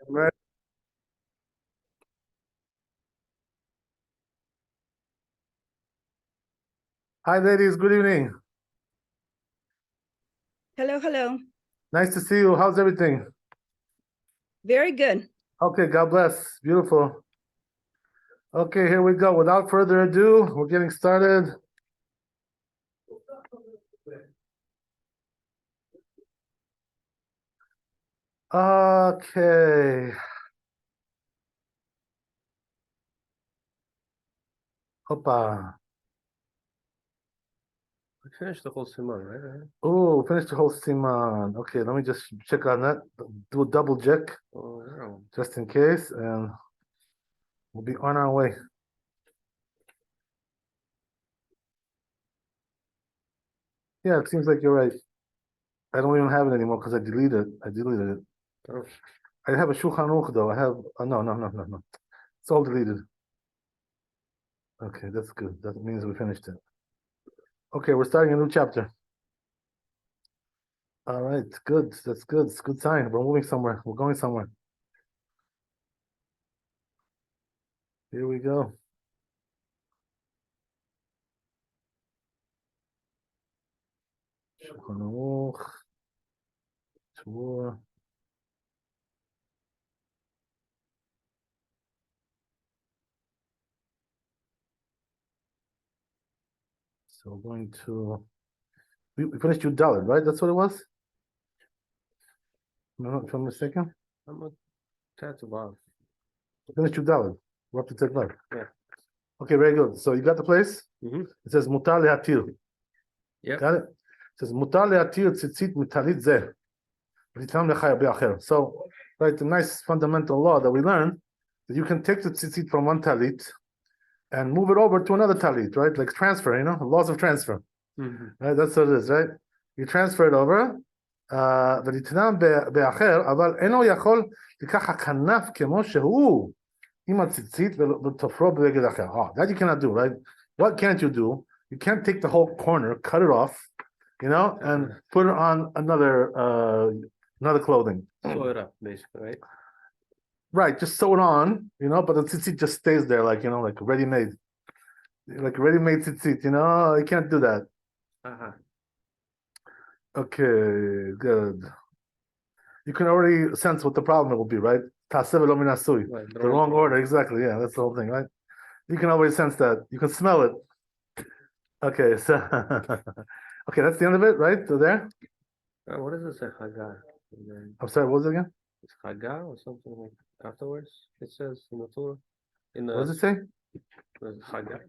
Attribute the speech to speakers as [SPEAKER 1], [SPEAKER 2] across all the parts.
[SPEAKER 1] Right. Hi, ladies. Good evening.
[SPEAKER 2] Hello, hello.
[SPEAKER 1] Nice to see you. How's everything?
[SPEAKER 2] Very good.
[SPEAKER 1] Okay, God bless. Beautiful. Okay, here we go. Without further ado, we're getting started. Okay. Hoppa.
[SPEAKER 3] We finished the whole Simon, right?
[SPEAKER 1] Oh, finished the whole siman. Okay, let me just check on that. Do a double check
[SPEAKER 3] Oh, wow.
[SPEAKER 1] just in case, and we'll be on our way. Yeah, it seems like you're right. I don't even have it anymore because I deleted it.
[SPEAKER 3] Oh.
[SPEAKER 1] I have a Shulchan Aruch though. I have no. It's all deleted. Okay, that's good. That means we finished it. Okay, we're starting a new chapter. All right, good. That's good. It's a good sign. We're moving somewhere. We're going somewhere. Here we go. Shulchan Aruch. Shmuel. So we're going to. We finished Yud Dalet, right? That's what it was. If I'm mistaken.
[SPEAKER 3] I'm a tad above.
[SPEAKER 1] We finished Yud Dalet. We're up to Tzedvar.
[SPEAKER 3] Yeah.
[SPEAKER 1] Okay, very good. So you got the place?
[SPEAKER 3] Mm-hmm.
[SPEAKER 1] It says Mutar lehatir.
[SPEAKER 3] Yep.
[SPEAKER 1] Got it? It says Mutar lehatir tzitzit mitalit zeh. V'titam lecha yabi acher. So, right, the nice fundamental law that we learned that you can take the tzitzit from one talit and move it over to another talit, right? Like transfer, laws of transfer.
[SPEAKER 3] Mm-hmm.
[SPEAKER 1] Right? That's what it is, right? You transfer it over. ונתנם באחר, אבל אינו יכול לקח הכנף כמו שהוא עם הציצית ותופרו בבגד אחר. Oh, that you cannot do, right? What can't you do? You can't take the whole corner, cut it off, and put it on another clothing.
[SPEAKER 3] Sew it up, basically, right?
[SPEAKER 1] Right, just sew it on, but the tzitzit just stays there, like ready-made. Like ready-made tzitzit, you can't do that.
[SPEAKER 3] Uh-huh.
[SPEAKER 1] Okay, good. You can already sense what the problem will be, right? Taseh v'lo min asui.
[SPEAKER 3] Right,
[SPEAKER 1] The wrong order, exactly. Yeah, that's the whole thing, right? You can always sense that. You can smell it. Okay, so okay, that's the end of it, right? So there.
[SPEAKER 3] What does it say? Chaga.
[SPEAKER 1] I'm sorry. What was it again?
[SPEAKER 3] It's Chaga or something like afterwards. It says in the Torah.
[SPEAKER 1] What does it say?
[SPEAKER 3] Chaga.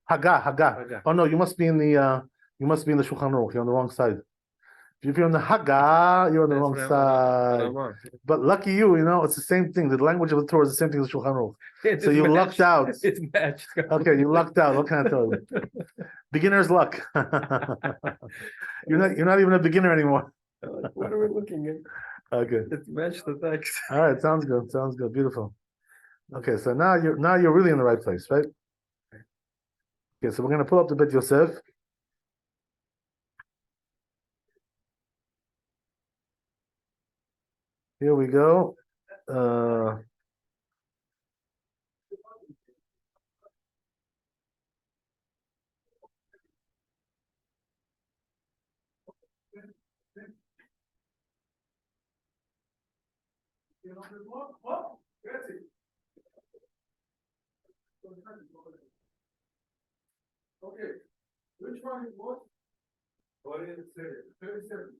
[SPEAKER 1] Haga. Oh no, you must be in the Shulchan Aruch. You're on the wrong side. If you're on the Haga, you're on the wrong side. But lucky you, it's the same thing. The language of the Torah is the same thing as Shulchan Aruch. So you lucked out.
[SPEAKER 3] It's matched.
[SPEAKER 1] Okay, you lucked out. What can I tell you? Beginner's luck. You're not even a beginner anymore.
[SPEAKER 3] What are we looking at?
[SPEAKER 1] Okay.
[SPEAKER 3] It's matched the text.
[SPEAKER 1] All right, sounds good. Beautiful. Okay, so now you're really in the right place, right? Okay, so we're gonna pull up the Bet Yosef. Here we go. Okay, which one is what? What is it? 37.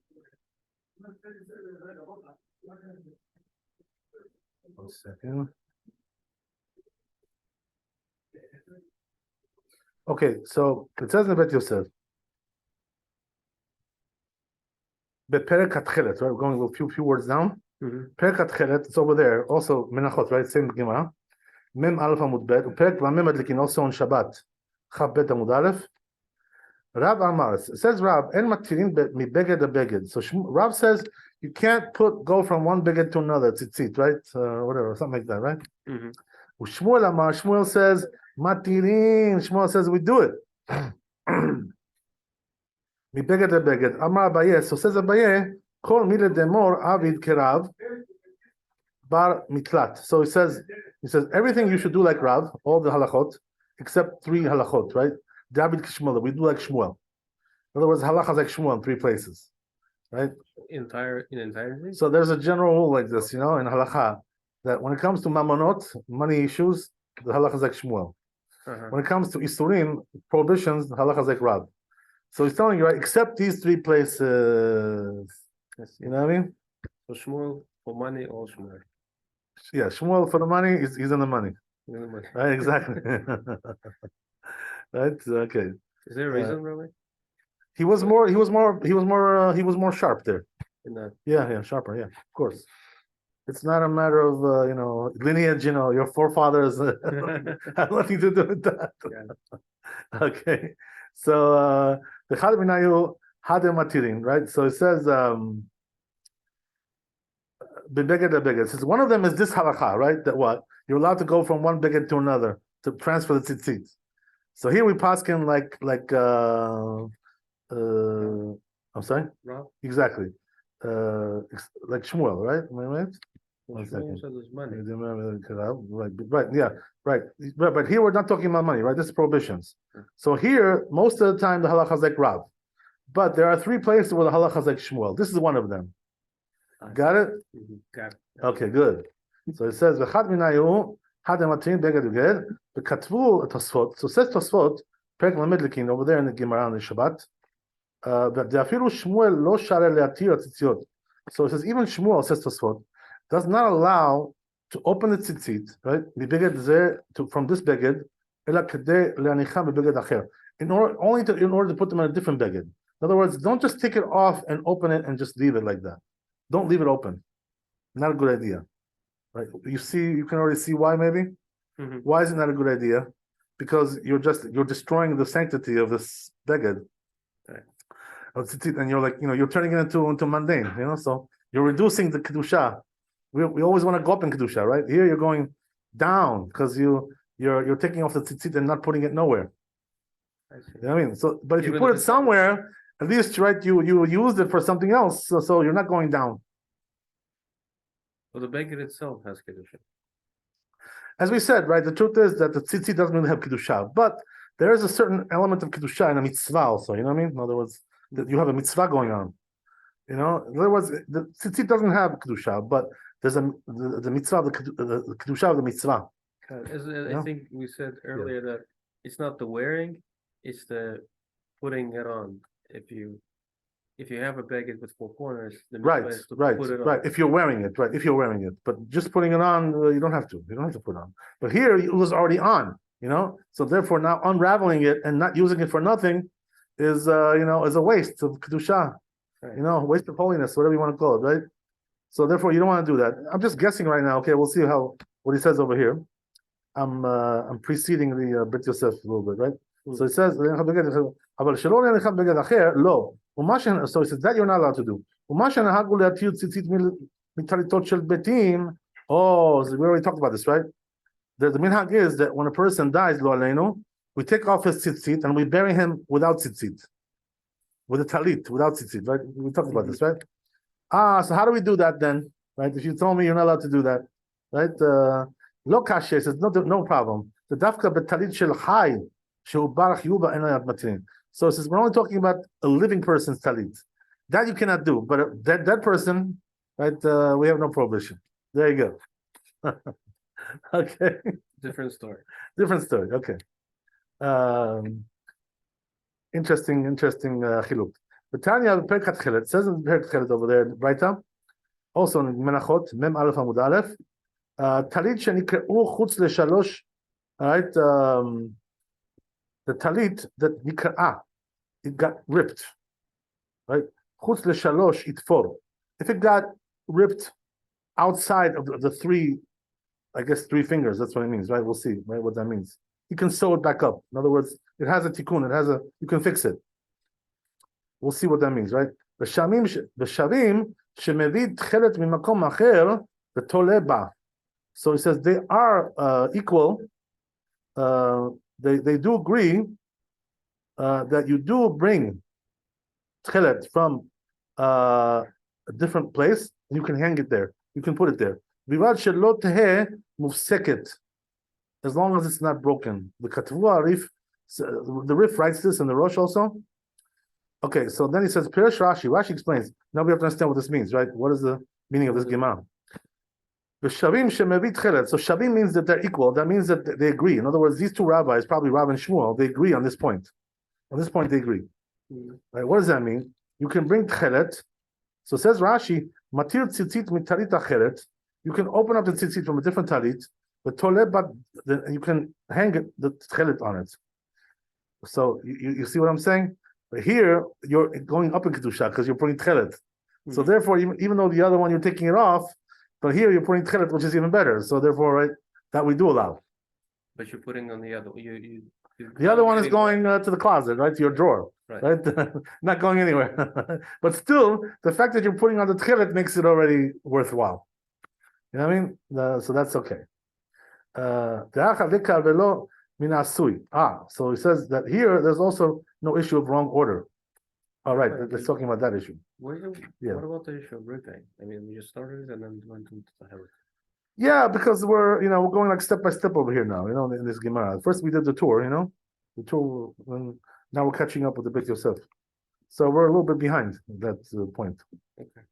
[SPEAKER 1] 1 second. Okay, so it says in Bet Yosef. Beperek Atchelet, right? We're going a few words down. Perek Atchelet, it's over there. Also Menachot, right? Same Gemara. Mem Aleph Amud Bet. Perek V'Mem Adlikin, also on Shabbat. Chav Bet Amud Aleph. Rab Amar, it says Rab, En Matirin Mi-Beged a-Beged. So Rab says you can't go from one beged to another, tzitzit, right? Whatever, something like that, right? Shmuel Amar, Shmuel says Matirin. Shmuel says we do it. Mi-Beged a-Beged. Amar Abaye, so says Abaye, Kol mile demor avid kerav bar mitlat. So he says everything you should do like Rav, all the halachot, except 3 halachot, right? David Kishmuel, we do like Shmuel. In other words, halachas like Shmuel in 3 places, right?
[SPEAKER 3] In entirety?
[SPEAKER 1] So there's a general rule like this, in halacha, that when it comes to mamonot, money issues, the halacha is like Shmuel. When it comes to isurim, prohibitions, the halacha is like Rav. So he's telling you, right, except these 3 places. You know what I mean?
[SPEAKER 3] So Shmuel for money, all Shmuel.
[SPEAKER 1] Yeah, Shmuel for the money, he's in the money. Right, exactly. Right, okay.
[SPEAKER 3] Is there a reason, Rabbi?
[SPEAKER 1] He was more sharp there.
[SPEAKER 3] In that?
[SPEAKER 1] Yeah, sharper, yeah, of course. It's not a matter of lineage, your forefathers have nothing to do with that.
[SPEAKER 3] Yeah.
[SPEAKER 1] Okay. So the Chadminayu Hadem Matirin, right? So it says Bebeged Bebeged. It says one of them is this halacha, right? That what? You're allowed to go from one beged to another to transfer the tzitzit. So here we paskin like I'm sorry?
[SPEAKER 3] Rav?
[SPEAKER 1] Exactly. Like Shmuel, right? Am I right?
[SPEAKER 3] Well, Shmuel said there's money.
[SPEAKER 1] Right. But here we're not talking about money, right? This is prohibitions. So here, most of the time, the halacha is like Rav. But there are 3 places where the halacha is like Shmuel. This is one of them. Got it?
[SPEAKER 3] Got it.
[SPEAKER 1] Okay, good. So it says, "V'chad minayu hadem atin beged uged v'katvu Tosfot." So says Tosfot, Perek Lamed Lekin over there in the Gemara on the Shabbat. But the afilu Shmuel lo share leatir tzitziot. So it says even Shmuel, says Tosfot, does not allow to open the tzitzit, right? From this beged, ela kedei leanicham bebeged acher. In order to put them in a different beged. In other words, don't just take it off and open it and just leave it like that. Don't leave it open. Not a good idea, right? You can already see why maybe. Why is it not a good idea? Because you're destroying the sanctity of this beged. And you're like, you're turning it into mundane, so you're reducing the kedusha. We always want to go up in kedusha, right? Here you're going down because you're taking off the tzitzit and not putting it nowhere.
[SPEAKER 3] I see.
[SPEAKER 1] You know what I mean? So, but if
[SPEAKER 3] Even
[SPEAKER 1] you put
[SPEAKER 3] if
[SPEAKER 1] it
[SPEAKER 3] it's-
[SPEAKER 1] somewhere, at least, right, you used it for something else, so you're not going down.
[SPEAKER 3] Well, the beged itself has kedusha.
[SPEAKER 1] As we said, right, the truth is that the tzitzit doesn't really have kedusha, but there is a certain element of kedusha in a mitzvah also. You know what I mean? In other words, that you have a mitzvah going on. In other words, the tzitzit doesn't have kedusha, but there's the mitzvah, the kedusha of the mitzvah.
[SPEAKER 3] I think we said earlier that it's not the wearing, it's the putting it on. If you have a beged with 4 corners, the
[SPEAKER 1] Right,
[SPEAKER 3] mitzvah is to
[SPEAKER 1] right,
[SPEAKER 3] put it
[SPEAKER 1] right.
[SPEAKER 3] on.
[SPEAKER 1] If you're wearing it, right. If you're wearing it, but just putting it on, you don't have to. You don't have to put it on. But here it was already on. So therefore now unraveling it and not using it for nothing is is a waste of kedusha.
[SPEAKER 3] Right.
[SPEAKER 1] Waste of holiness, whatever you want to call it, right? So therefore you don't want to do that. I'm just guessing right now. Okay, we'll see what he says over here. I'm preceding the Brit Yosef a little bit, right? So it says, so he says that you're not allowed to do. Oh, so we already talked about this, right? The minhag is that when a person dies, lo aleinu, we take off his tzitzit and we bury him without tzitzit, with a talit, without tzitzit, right? We talked about this, right? So how do we do that then, right? If you told me you're not allowed to do that, right? Lo kashe says no problem. The dafka betalit shel chai shehu barach yuba enayat matrin. So it says we're only talking about a living person's talit. That you cannot do, but a dead person, right? We have no prohibition. There you go. Okay.
[SPEAKER 3] Different story.
[SPEAKER 1] Different story. Okay. Interesting chiluk. But Tanya Perkat Chelet says in Perkat Chelet over there, right up. Also in Menachot, Mem Aleph Amud Aleph, Talit shenikre'u chutz leshalosh. All right. The talit that nikre'ah, it got ripped. Right. Chutz leshalosh itfor. If it got ripped outside of the 3, I guess 3 fingers, that's what it means, right? We'll see, right, what that means. You can sew it back up. In other words, it has a tikkun, you can fix it. We'll see what that means, right? B'shavim shemevid tchelet mimakom acher v'toleh ba. So he says they are equal. They do agree that you do bring tchelet from a different place, and you can hang it there. You can put it there. Bivad shelo teheh mufseket, as long as it's not broken. The Rif writes this in the Rosh also. Okay, so then he says, Pirish Rashi. Rashi explains. Now we have to understand what this means, right? What is the meaning of this Gemara? So Shavim means that they're equal. That means that they agree. In other words, these two rabbis, probably Rav and Shmuel, they agree on this point. On this point, they agree. Right? What does that mean? You can bring tchelet. So says Rashi, Matir tzitzit mitalit acheret. You can open up the tzitzit from a different talit, but you can hang the tchelet on it. So you see what I'm saying? But here you're going up in kedusha because you're putting tchelet. So therefore, even though the other one you're taking it off, but here you're putting tchelet, which is even better. So therefore, right, that we do allow.
[SPEAKER 3] But you're putting on the other.
[SPEAKER 1] The other one is going to the closet, right, to your drawer, right? Not going anywhere. But still, the fact that you're putting on the tchelet makes it already worthwhile. You know what I mean? So that's okay. So he says that here there's also no issue of wrong order. All right, let's talking about that issue.
[SPEAKER 3] What about the issue of ripping? I mean, we just started it and then went into the hell.
[SPEAKER 1] Yeah, because we're going like step by step over here now, in this Gemara. First we did the tour, the tour, and now we're catching up with the Beit Yosef. So we're a little bit behind that point.
[SPEAKER 3] Okay.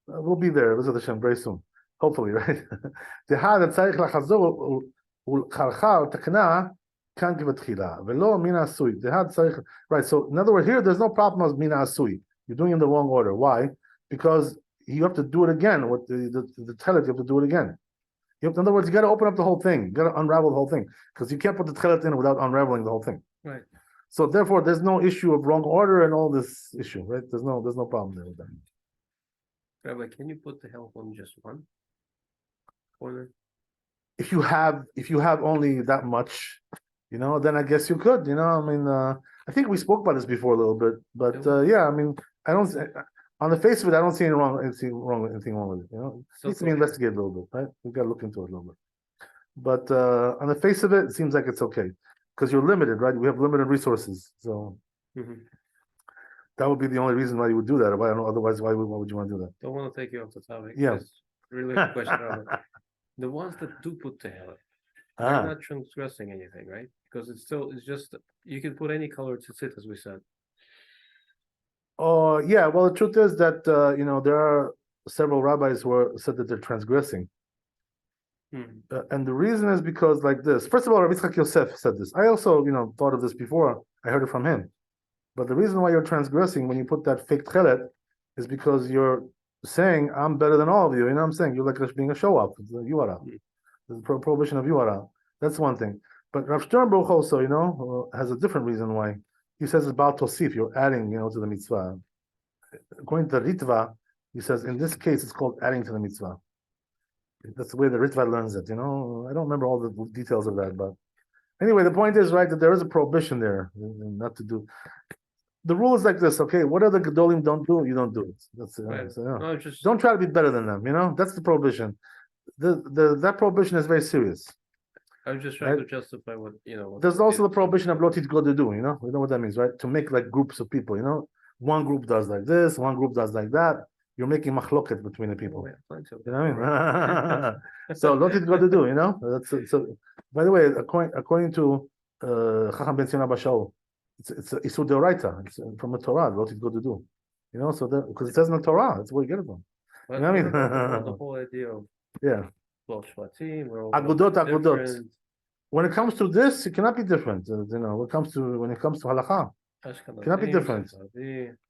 [SPEAKER 1] We'll be there, B'ezrat Hashem, very soon. Hopefully, right? Right, so in other words, here there's no problem of mina asui. You're doing it in the wrong order. Why? Because you have to do it again with the telet. You have to do it again. In other words, you got to open up the whole thing. You got to unravel the whole thing because you can't put the telet in without unraveling the whole thing.
[SPEAKER 3] Right.
[SPEAKER 1] So therefore, there's no issue of wrong order and all this issue. Right? There's no problem there with that.
[SPEAKER 3] Rabbi, can you put the help on just one order?
[SPEAKER 1] If you have only that much, then I guess you could. I think we spoke about this before a little bit, but yeah, I mean, I don't. On the face of it, I don't see anything wrong with it. It needs to be investigated a little bit, right? We've got to look into it a little bit. But on the face of it, it seems like it's okay because you're limited, right? We have limited resources, so that would be the only reason why you would do that. Or otherwise, why would you want to do that?
[SPEAKER 3] Don't want to take you off the topic.
[SPEAKER 1] Yeah.
[SPEAKER 3] Just really a question, Rabbi. The ones that do put the hell, they're not transgressing anything, right? Because it's just you can put any color tzitzit, as we said.
[SPEAKER 1] Oh, yeah. Well, the truth is that there are several rabbis who said that they're transgressing, and the reason is because like this. First of all, Rabbi Yosef said this. I also thought of this before. I heard it from him. But the reason why you're transgressing when you put that fake tchelet is because you're saying I'm better than all of you. You know what I'm saying? You're like being a show up. It's a yuara. There's a prohibition of yuara. That's one thing. But Rav Sternbruch also, has a different reason why. He says it's about tosif. You're adding, to the mitzvah. According to the Ritva, he says in this case it's called adding to the mitzvah. That's the way the Ritva learns it. I don't remember all the details of that, but anyway, the point is right that there is a prohibition there, not to do. The rule is like this, okay? Whatever the Gedolim don't do, you don't do it. That's it.
[SPEAKER 3] Right.
[SPEAKER 1] So, yeah.
[SPEAKER 3] No,
[SPEAKER 1] Don't try to be better than them. That's the prohibition. That prohibition is very serious.
[SPEAKER 3] I'm just trying to justify what
[SPEAKER 1] There's also the prohibition of lotit go to do. We know what that means, right? To make like groups of people. One group does like this, one group does like that. You're making machloket between the people. You know what I mean? So lotit go to do. That's so. By the way, according to Chacham Ben Zion Bashal, it's Isur Deoraita. It's from the Torah. Lotit go to do. So because it says in the Torah, that's where you get it from. You know what I mean?
[SPEAKER 3] The whole idea of
[SPEAKER 1] Agudot. When it comes to this, it cannot be different. When it comes to halakha, it cannot be different.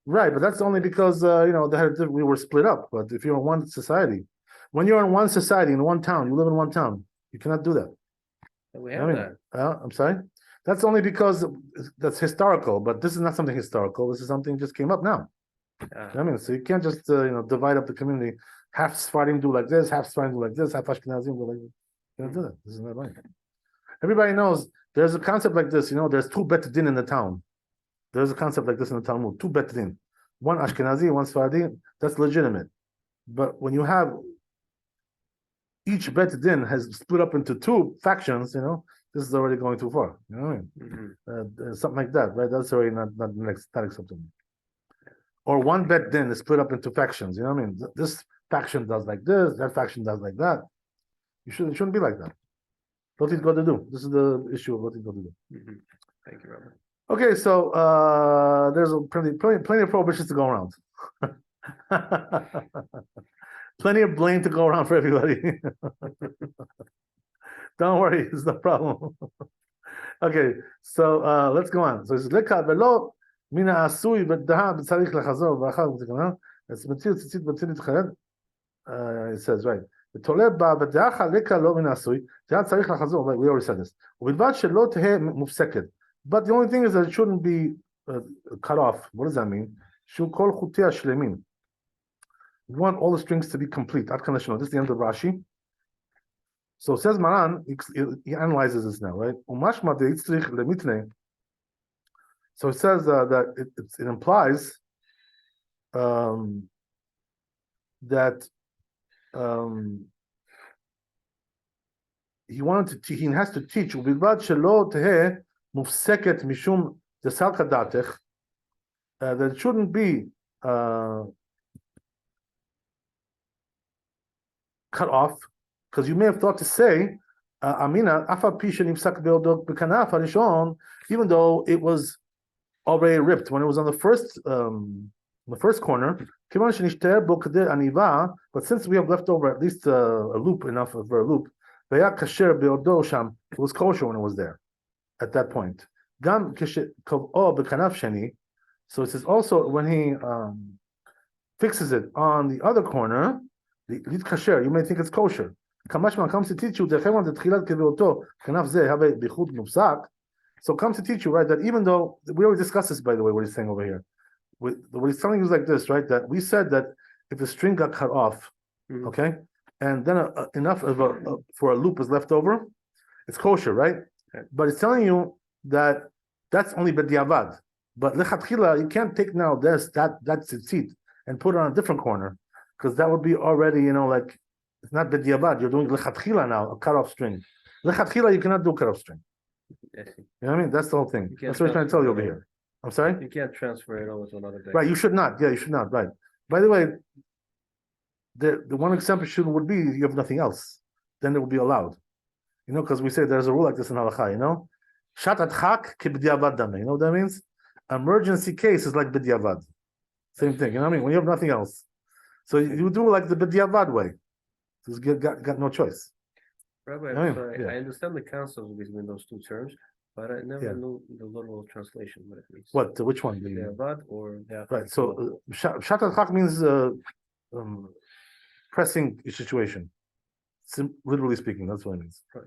[SPEAKER 1] Right, but that's only because we were split up. But if you're in one society, when you're in one society in one town, you live in one town, you cannot do that.
[SPEAKER 3] We have that.
[SPEAKER 1] I'm sorry. That's only because that's historical. But this is not something historical. This is something just came up now. So you can't just divide up the community. Half Sephardim do like this, half Sephardim do like this, half Ashkenazim do like this. You don't do that. This is not right. Everybody knows there's a concept like this. There's two bet din in the town. There's a concept like this in the Talmud. Two bet din, one Ashkenazi, one Sephardi. That's legitimate. But when you have each bet din has split up into two factions, this is already going too far. You know what I mean? Something like that, right? That's already not acceptable. or one bet din is split up into factions. You know what I mean? This faction does like this, that faction does like that. It shouldn't be like that. What he's got to do. This is the issue of what he's got to do.
[SPEAKER 3] Thank you, Rabbi.
[SPEAKER 1] Okay, so there's plenty of prohibitions to go around. Plenty of blame to go around for everybody. Don't worry, it's no problem. Okay, so let's go on. So it's leka velo mina asui v'daha b'tzarich lechazor v'achar v'tikana. It's matil tzitzit matil nitchared. It says right. ותולה בה ודעך לכה לא מן העשוי, זה צריך לחזור, we already said this. ובלבד שלא תהא מופסקת. But the only thing is that it shouldn't be cut off. What does that mean? שהוא כל חוטיה שלמים. We want all the strings to be complete. עד כאן לשנות. This is the end of Rashi. So says Maran, he analyzes this now, right? ומשמע דאיצטריך למיתנה. So it says that it implies that he has to teach ובלבד שלא תהא מופסקת משום דסלקא דעתך, that it shouldn't be cut off, because you may have thought to say אמינא אף על פי שנפסק בעודו בכנף הראשון, even though it was already ripped when it was on the first corner, but since we have left over at least a loop, enough for a loop, it was kosher when it was there at that point. So it says also when he fixes it on the other corner, you may think it's kosher. Comes to teach you, so comes to teach you, right, that even though we already discussed this, by the way, what he's saying over here. What he's telling you is like this, right? That we said that if the string got cut off, okay, and then enough for a loop is left over, it's kosher, right? Okay. But it's telling you that that's only b'diavad. But lechatchila, you can't take now that tzitzit and put it on a different corner, because that would be already, like it's not b'diavad. You're doing lechatchila now, a cut off string. Lechatchila, you cannot do cut off string. You know what I mean? That's the whole thing. That's what he's trying to tell you over here. I'm sorry?
[SPEAKER 3] You can't transfer it over to another day.
[SPEAKER 1] Right, you should not. Yeah, you should not. Right. By the way, the one exception would be you have nothing else. Then it would be allowed. Because we say there's a rule like this in halakha, Shatat chak ki b'diavad dame. You know what that means? Emergency case is like b'diavad. Same thing. You know what I mean? When you have nothing else. So you do like the b'diavad way. So you got no choice.
[SPEAKER 3] Rabbi, I understand the concept between those two terms, but I never knew the literal translation what it means.
[SPEAKER 1] What? Which one?
[SPEAKER 3] B'diavad or
[SPEAKER 1] right. So shatat chak means pressing situation. Literally speaking, that's what it means. Right.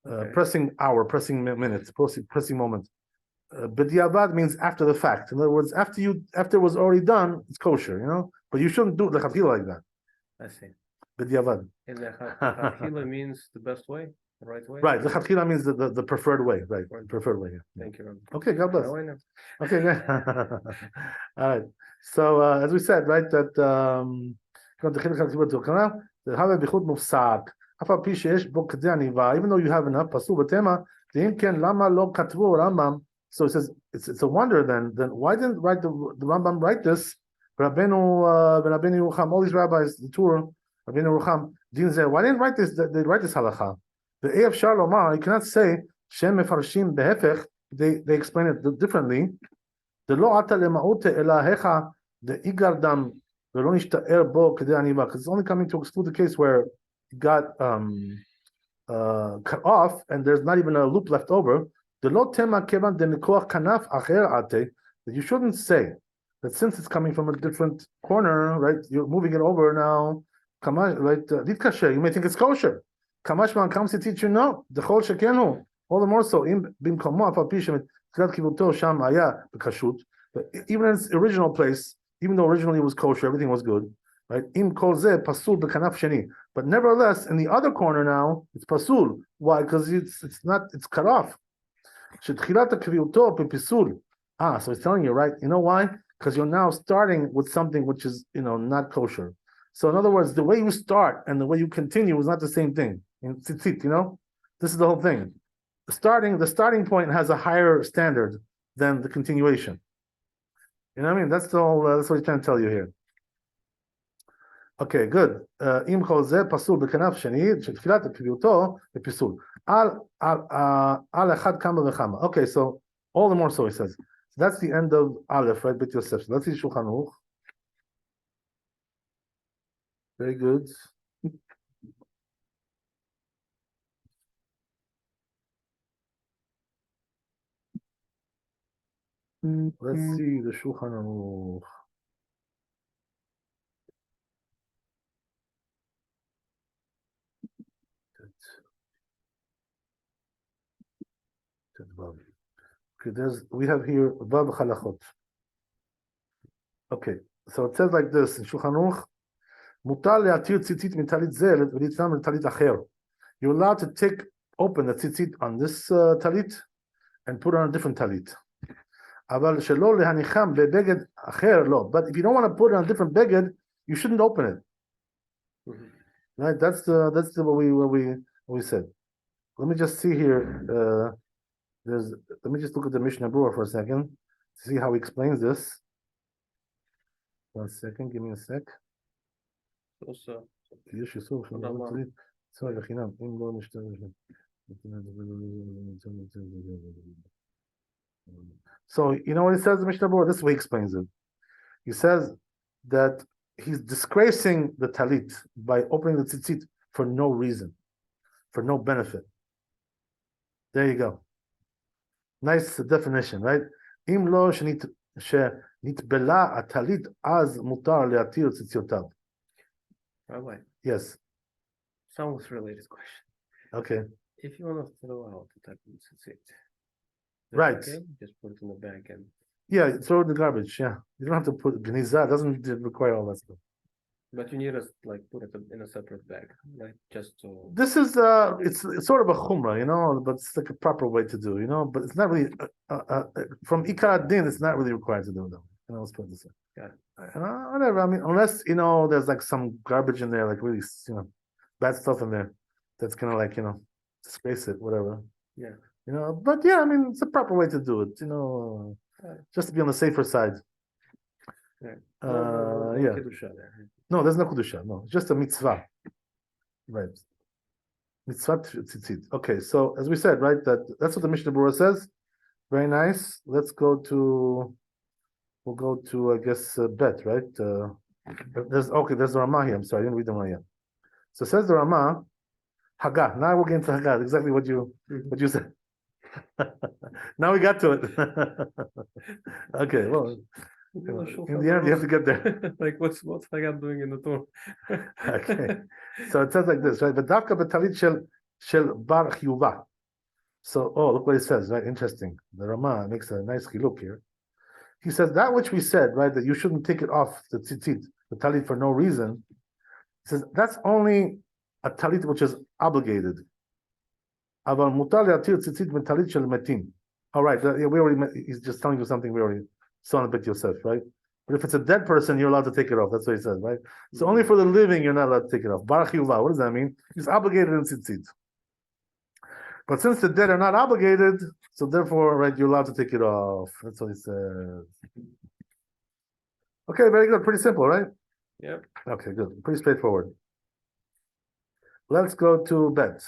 [SPEAKER 1] Okay. Pressing hour, pressing minutes, pressing moment. B'diavad means after the fact. In other words, after it was already done, it's kosher, But you shouldn't do it lechatchila like that.
[SPEAKER 3] I see.
[SPEAKER 1] B'diavad.
[SPEAKER 3] And lechatchila means the best way, the right way.
[SPEAKER 1] Right. Lechatchila means the preferred way. Right. Preferred way. Yeah.
[SPEAKER 3] Thank you, Rabbi.
[SPEAKER 1] Okay. God bless.
[SPEAKER 3] Now I know.
[SPEAKER 1] Okay. Good. All right. So as we said, right, that even though you have enough pasul b'tema, so it says it's a wonder then why didn't the Rambam write this? Rabbeinu Rucham, all these rabbis, the Torah, Rabbeinu Rucham, why didn't write this? They write this halacha. The Eif Shar Lomar, you cannot say Shem Mefarshim Behefech. They explain it differently. The lo ata lema'ute elahecha the igardam the lo nishta'er bo kedei aniva, because it's only coming to exclude the case where it got cut off and there's not even a loop left over. The lo tema kevan de mikoach kanaf acher ate, that you shouldn't say that since it's coming from a different corner, right? You're moving it over now. Right? Ditkasher, you may think it's kosher. Kamashman comes to teach you no. The chol shekenu. All the more so. Im bimkomo afal pishem tzilat kivuto sham aya b'kashut. But even in its original place, even though originally it was kosher, everything was good, right? Im kol zeh pasul b'kanaf sheni. But nevertheless, in the other corner now, it's pasul. Why? Because it's cut off. Shetchilat kivuto b'pisul. So it's telling you, right? You know why? Because you're now starting with something which is, not kosher. So in other words, the way you start and the way you continue is not the same thing. In Tzitzit, this is the whole thing. The starting point has a higher standard than the continuation. You know what I mean? That's all. That's what he's trying to tell you here. Okay, good. אם כל זה פסול בכנף שני, שתפילת פיוטו ופיסול. על אחד כמה וכמה. Okay, so all the more so he says. So that's the end of Aleph, right? Bit Yosef. So let's see Shulchan Aruch. Very good. Let's see the Shulchan Aruch. Okay, we have here Vav Chalachot. Okay, so it says like this in Shulchan Aruch. מותר להתיר ציצית מטלית זה ולהתנם לטלית אחר. You're allowed to open the tzitzit on this talit and put on a different talit. אבל שלא להניחם בבגד אחר, לא. But if you don't want to put it on a different beged, you shouldn't open it. Right? That's what we said. Let me just see here. Let me just look at the Mishnah Berurah for a second to see how he explains this. 1 second, give me a sec.
[SPEAKER 3] Also,
[SPEAKER 1] so you know what he says in Mishnah Berurah? This is what he explains it. He says that he's disgracing the talit by opening the tzitzit for no reason, for no benefit. There you go. Nice definition, right? אם לא שנתבלה הטלית, אז מותר להתיר ציציותיו.
[SPEAKER 3] Rabbi.
[SPEAKER 1] Yes.
[SPEAKER 3] Somewhat related question.
[SPEAKER 1] Okay.
[SPEAKER 3] If you want to throw out the type of tzitzit,
[SPEAKER 1] Right.
[SPEAKER 3] Okay? Just put it in the bag and.
[SPEAKER 1] Yeah, throw it in the garbage. Yeah, you don't have to put gniza. Doesn't require all that stuff.
[SPEAKER 3] But you need to like put it in a separate bag, right? Just to.
[SPEAKER 1] This is it's sort of a chumrah, you know, but it's like a proper way to do, you know. But it's not really from ikar din. It's not really required to do though. You know, let's put this in.
[SPEAKER 3] Got it.
[SPEAKER 1] Whatever. I mean, unless you know, there's like some garbage in there, like really, you know, bad stuff in there that's gonna like disgrace it, whatever.
[SPEAKER 3] Yeah.
[SPEAKER 1] You know, but yeah, I mean, it's a proper way to do it. You know, just to be on the safer side.
[SPEAKER 3] Yeah.
[SPEAKER 1] Yeah. No, there's no kedusha. No, it's just a mitzvah. Right. Mitzvah tzitzit. Okay, so as we said, right, that's what the Mishnah Berurah says. Very nice. Let's go to. We'll go to, I guess, Bet, right? There's the Ramah here. I'm sorry, I didn't read the Ramah yet. So it says the Ramah, Haggah. Now we're getting to Haggah. Exactly what you said. Now we got to it. Okay, well, in the end, you have to get there.
[SPEAKER 3] Like, what's Haggah doing in the Torah?
[SPEAKER 1] Okay, so it says like this, right? V'davka b'talit shel bar chiyuva. So, look what it says, right? Interesting. The Ramah makes a nice chiluk here. He says that which we said, right, that you shouldn't take it off the tzitzit, the talit, for no reason. He says that's only a talit which is obligated. Aval mutar le'atir tzitzit talit shel metim. All right, he's just telling you something we already saw in a bit Yosef, right? But if it's a dead person, you're allowed to take it off. That's what he says, right? So only for the living, you're not allowed to take it off. Bar chiyuva, what does that mean? He's obligated in tzitzit. But since the dead are not obligated, so therefore, right, you're allowed to take it off. That's what he says. Okay, very good. Pretty simple, right?
[SPEAKER 3] Yep.
[SPEAKER 1] Okay, good. Pretty straightforward. Let's go to Bet.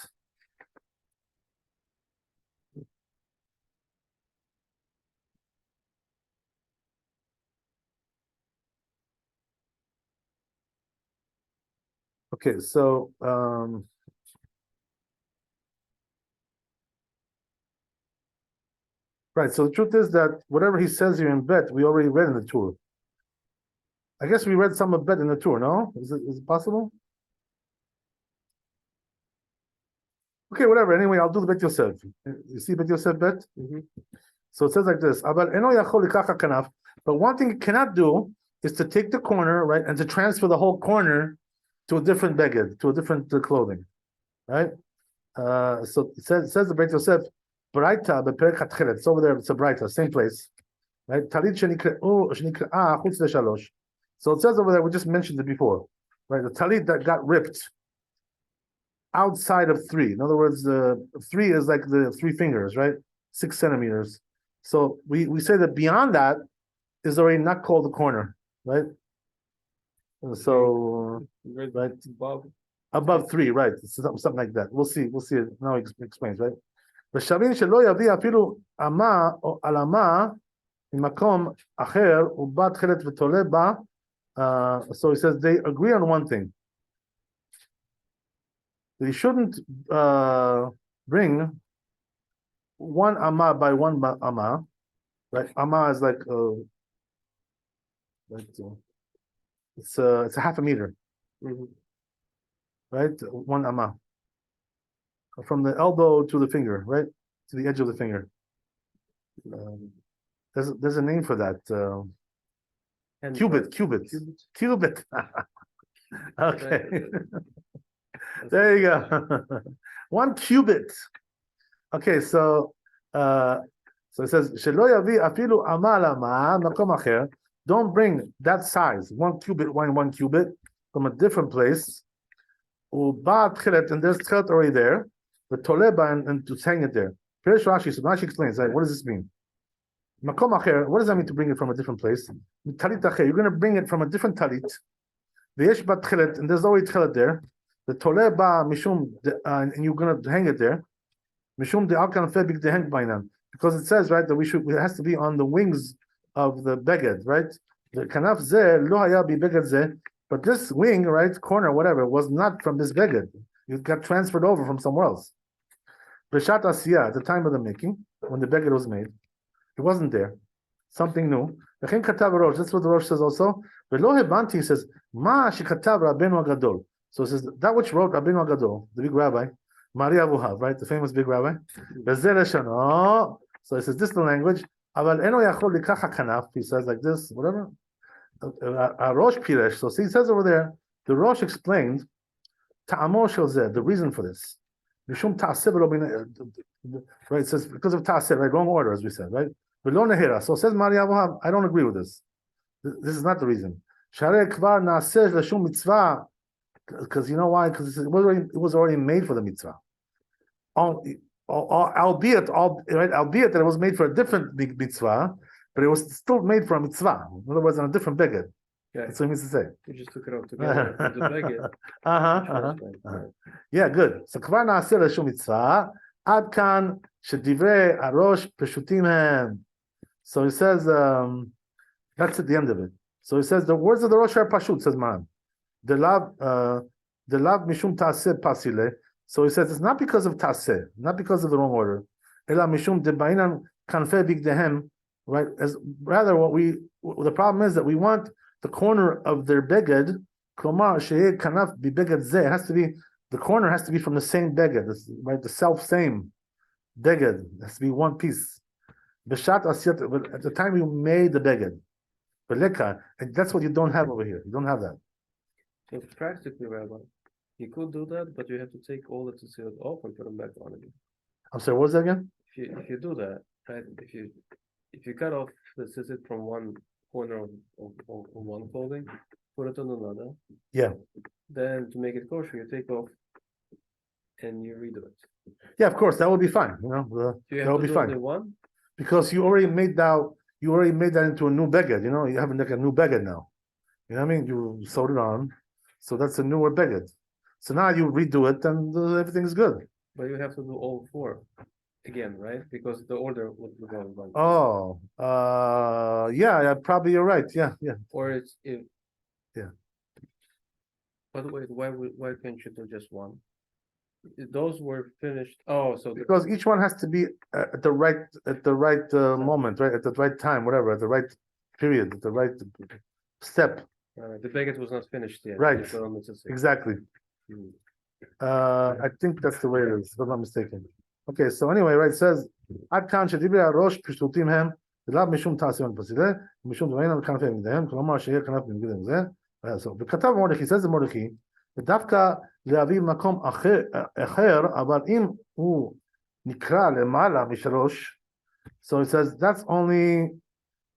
[SPEAKER 1] Okay, so right, so the truth is that whatever he says here in Bet, we already read in the tour. I guess we read some of Bet in the tour, no? Is it possible? Okay, whatever. Anyway, I'll do the Bet Yosef. You see Bet Yosef Bet? So it says like this. But one thing you cannot do is to take the corner, right, and to transfer the whole corner to a different beged, to a different clothing, right? So it says the Bet Yosef, Braita beperek hatchelet. It's over there. It's a Braita, same place, right? Talit shenikra'ah chutz le'shalosh. So it says over there. We just mentioned it before, right? The talit that got ripped outside of 3. In other words, 3 is like the 3 fingers, right? 6 centimeters. So we say that beyond that, is already not called the corner, right? And so right. Above 3, right? Something like that. We'll see. We'll see it now. He explains, right? ושבין שלא יביא אפילו אמה או על אמה ממקום אחר ובא תכלת ותולה בה. So he says they agree on one thing. They shouldn't bring one amma by one amma, right? Amma is like it's a half a meter, right? One amma from the elbow to the finger, right? To the edge of the finger. There's a name for that. Cubit. Okay. There you go. 1 cubit. Okay, so it says שלא יביא אפילו אמה על אמה מקום אחר. Don't bring that size, 1 cubit, 1 cubit from a different place. ובא תכלת, and there's tchilet already there. ותולה בה, and to hang it there. Here's Rashi. So Rashi explains, like, what does this mean? Makom acher, what does that mean to bring it from a different place? Talit acher, you're going to bring it from a different talit. V'yesh ba tchilet, and there's already tchilet there. The tole ba mishum, and you're going to hang it there. Mishum de alkan febik de hang bainan, because it says, right, that it has to be on the wings of the beged, right? The kanaf zeh lo haya bi beged zeh, but this wing, right, corner, whatever, was not from this beged. It got transferred over from somewhere else. B'shat asiyah, at the time of the making, when the beged was made, it wasn't there. Something new. That's what the Rosh says also. He says, Ma shekatav Rabbeinu Agadol. So it says, that which wrote Rabbeinu Agadol, the big rabbi, Maria Avuhav, right, the famous big rabbi. So it says, this is the language. He says like this, whatever. Rosh Piresh. So see, he says over there, the Rosh explained, the reason for this. Right, it says because of ta'aseh, right? Wrong order, as we said, right? So says Maria Avuhav, I don't agree with this. This is not the reason. Because you know why? Because it was already made for the mitzvah. Albeit that it was made for a different big mitzvah, but it was still made for a mitzvah. In other words, on a different beged.
[SPEAKER 3] Yeah.
[SPEAKER 1] That's what he means to say.
[SPEAKER 3] You just took it out together. The beged.
[SPEAKER 1] Yeah, good. So כבר נעשה לשום מצווה, עד כאן שדברי הראש פשוטים הם. So he says, that's at the end of it. So he says, the words of the Rosh are pashut, says Maran. The lav mishum ta'aseh pasile. So he says, it's not because of ta'aseh, not because of the wrong order. Ela mishum debainan kanfei bigdehem, right? Rather, the problem is that we want the corner of their beged, klomar sheyeh kanaf bi beged zeh. It has to be, the corner has to be from the same beged, right? The self-same beged. It has to be one piece. B'shat asiyat, at the time you made the beged. And that's what you don't have over here. You don't have that.
[SPEAKER 3] So practically, Rabbi, you could do that, but you have to take all the tzitzit off and put them back on again.
[SPEAKER 1] I'm sorry, what was that again?
[SPEAKER 3] If you do that, right? If you cut off the tzitzit from one corner of one clothing, put it on another.
[SPEAKER 1] Yeah.
[SPEAKER 3] Then to make it kosher, you take off and you redo it.
[SPEAKER 1] Yeah, of course, that would be fine. You know, that would be fine.
[SPEAKER 3] One?
[SPEAKER 1] Because you already made that into a new beged. You know, you have like a new beged now. You know what I mean? You sewed it on, so that's a newer beged. So now you redo it, and everything's good.
[SPEAKER 3] But you have to do all 4 again, right? Because the order would be going wrong.
[SPEAKER 1] Oh, yeah, probably you're right. Yeah.
[SPEAKER 3] Or
[SPEAKER 1] yeah.
[SPEAKER 3] By the way, why can't you do just one? Those were finished. Oh, so
[SPEAKER 1] because each one has to be at the right moment, right? At the right time, whatever, at the right period, at the right step.
[SPEAKER 3] The baguette was not finished yet.
[SPEAKER 1] Right. Exactly. I think that's the way it is, if I'm not mistaken. Okay, so anyway, right, it says, עד כאן שדיברי הראש פשוטים הם, ולאו משום תעשיון פסילה, משום דברים כנפי מגדיהם, כלומר שיהיה כנף מגדיהם זה. So, וכתב מרדכי, says מרדכי, ודווקא להביא מקום אחר, אבל אם הוא נקרא למעלה משלוש, so it says that's only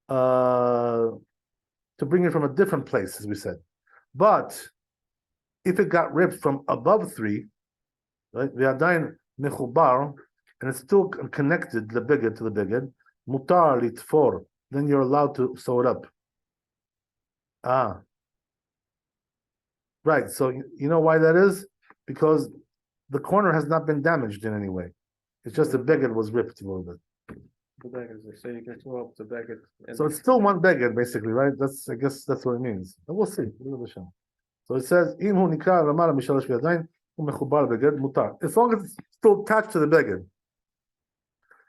[SPEAKER 1] to bring it from a different place, as we said. But if it got ripped from above 3, right, ועדיין מחובר, and it's still connected לבגד to the beged, מותר לתפור then you're allowed to sew it up. Ah. Right, so you know why that is? Because the corner has not been damaged in any way. It's just the beged was ripped a little bit.
[SPEAKER 3] The beged, so you can sew up the beged.
[SPEAKER 1] So it's still one beged, basically, right? I guess that's what it means. But we'll see. So it says, as long as it's still attached to the beged.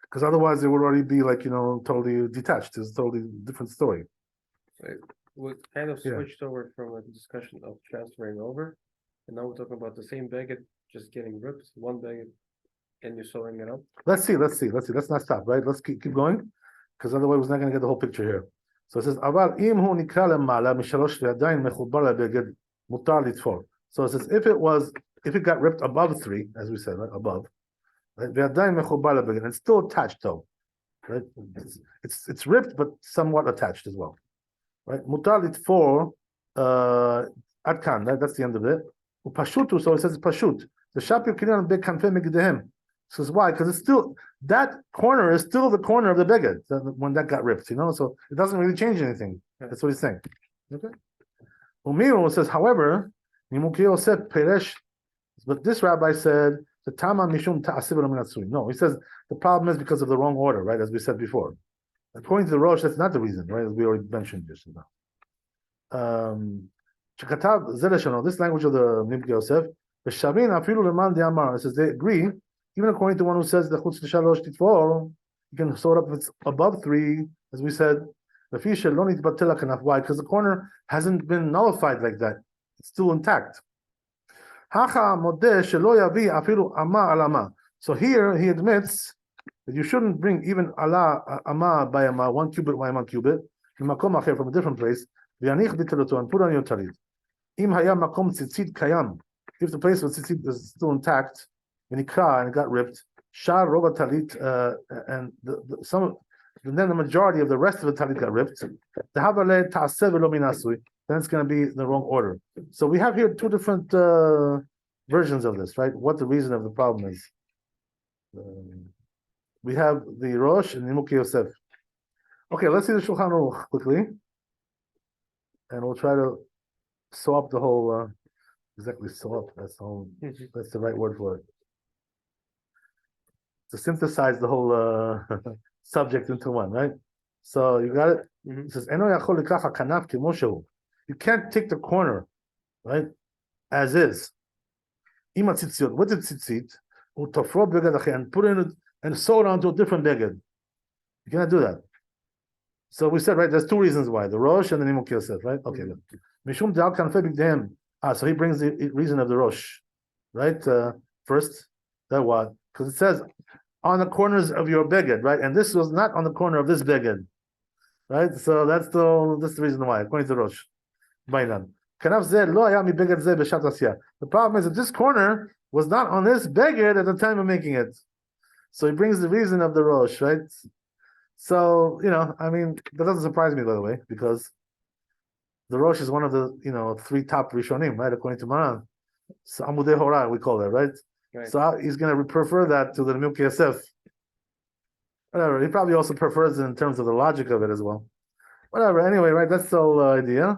[SPEAKER 1] Because otherwise it would already be like, totally detached. It's a totally different story.
[SPEAKER 3] Right. We kind of switched over from a discussion of transferring over, and now we're talking about the same beged just getting ripped, one beged, and you're sewing it up.
[SPEAKER 1] Let's see. Let's not stop, right? Let's keep going, because otherwise we're not going to get the whole picture here. So it says, so it says, if it got ripped above 3, as we said, right, above, right, it's still attached though, right? It's ripped but somewhat attached as well, right? Mutar litfor atkan, right? That's the end of it. Upashutu, so it says pashut. The shapir kinyan be kanfe megdehem. Says why? Because it's still, that corner is still the corner of the beged when that got ripped, so it doesn't really change anything. That's what he's saying. Okay. Umiru says, however, Yosef peresh, but this rabbi said the tama mishum ta'asib minatsui. No, he says the problem is because of the wrong order, right? As we said before. According to the Rosh, that's not the reason, right? As we already mentioned just now. This language of the Nibki Yosef, it says they agree, even according to one who says the chutz l'shalosh titfor, you can sew it up if it's above 3, as we said. Why? Because the corner hasn't been nullified like that; it's still intact. So here he admits that you shouldn't bring even ama by ama, 1 cubit by 1 cubit, from a different place, and put on your talit. If the place of tzitzit is still intact, and it got ripped, then the majority of the rest of the talit got ripped. Then it's going to be in the wrong order. So we have here 2 different versions of this, right? What the reason of the problem is. We have the Rosh and Nimuki Yosef. Okay, let's see the Shulchan Aruch quickly, and we'll try to sew up the whole. Exactly, sew up. That's the right word for it. To synthesize the whole subject into one, right? So you got it. It says, you can't take the corner, right, as is. With the tzitzit, and put in it and sew it onto a different beged. You cannot do that. So we said, right, there's 2 reasons why, the Rosh and the Nimuk Yosef, right? Okay, Mishum de'al kanfei bigdehem. So he brings the reason of the Rosh, right? First, that what? Because it says on the corners of your beged, right? And this was not on the corner of this beged, right? So that's the reason why, according to the Rosh. The problem is that this corner was not on this beged at the time of making it. So he brings the reason of the Rosh, right? So, that doesn't surprise me, by the way, because the Rosh is one of the, 3 top Rishonim, right? According to Maran. So Amudei Hora, we call that, right? So he's going to prefer that to the Nimuk Yosef. Whatever. He probably also prefers it in terms of the logic of it as well. Whatever. Anyway, right? That's the whole idea.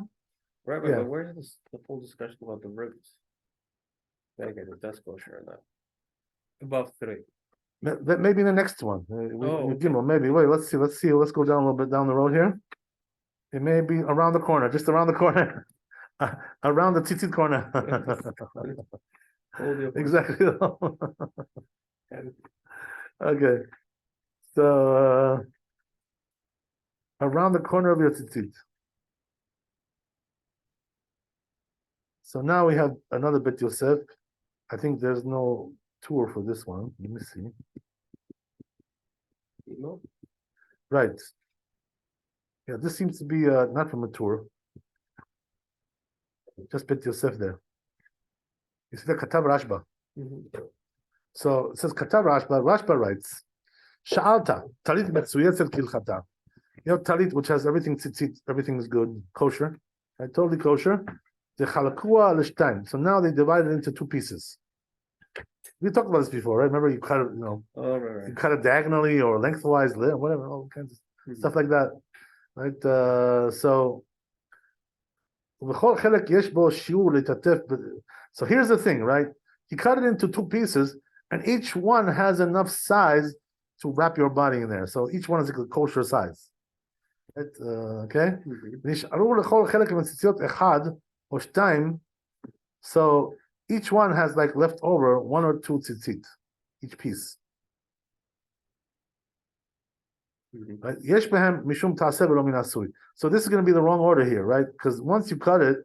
[SPEAKER 3] Right, but where's the full discussion about the ribs? Beged, if that's kosher or not. Above 3.
[SPEAKER 1] Maybe in the next one. Maybe. Wait, let's see. Let's go down a little bit down the road here. It may be around the corner, just around the corner. Around the tzitzit corner. Exactly. Okay. So around the corner of your tzitzit. So now we have another bit Yosef. I think there's no tour for this one. Let me see.
[SPEAKER 3] No.
[SPEAKER 1] Right. Yeah, this seems to be not from a tour. Just bit Yosef there. You see the Katav Rashba. So it says Katav Rashba. Rashba writes, Sha'alta, talit metzuyetzel kilchata. Talit which has everything tzitzit, everything is good, kosher, right? Totally kosher. The chalakua l'shtaim. So now they divide it into 2 pieces. We talked about this before, right? Remember you cut it, you cut it diagonally or lengthwise, whatever, all kinds of stuff like that. right? So here's the thing, right? He cut it into two pieces, and each one has enough size to wrap your body in there. So each one is a kosher size. Right? Okay? So each one has like left over 1 or 2 tzitzit, each piece. Right? So this is going to be the wrong order here, right? Because once you cut it,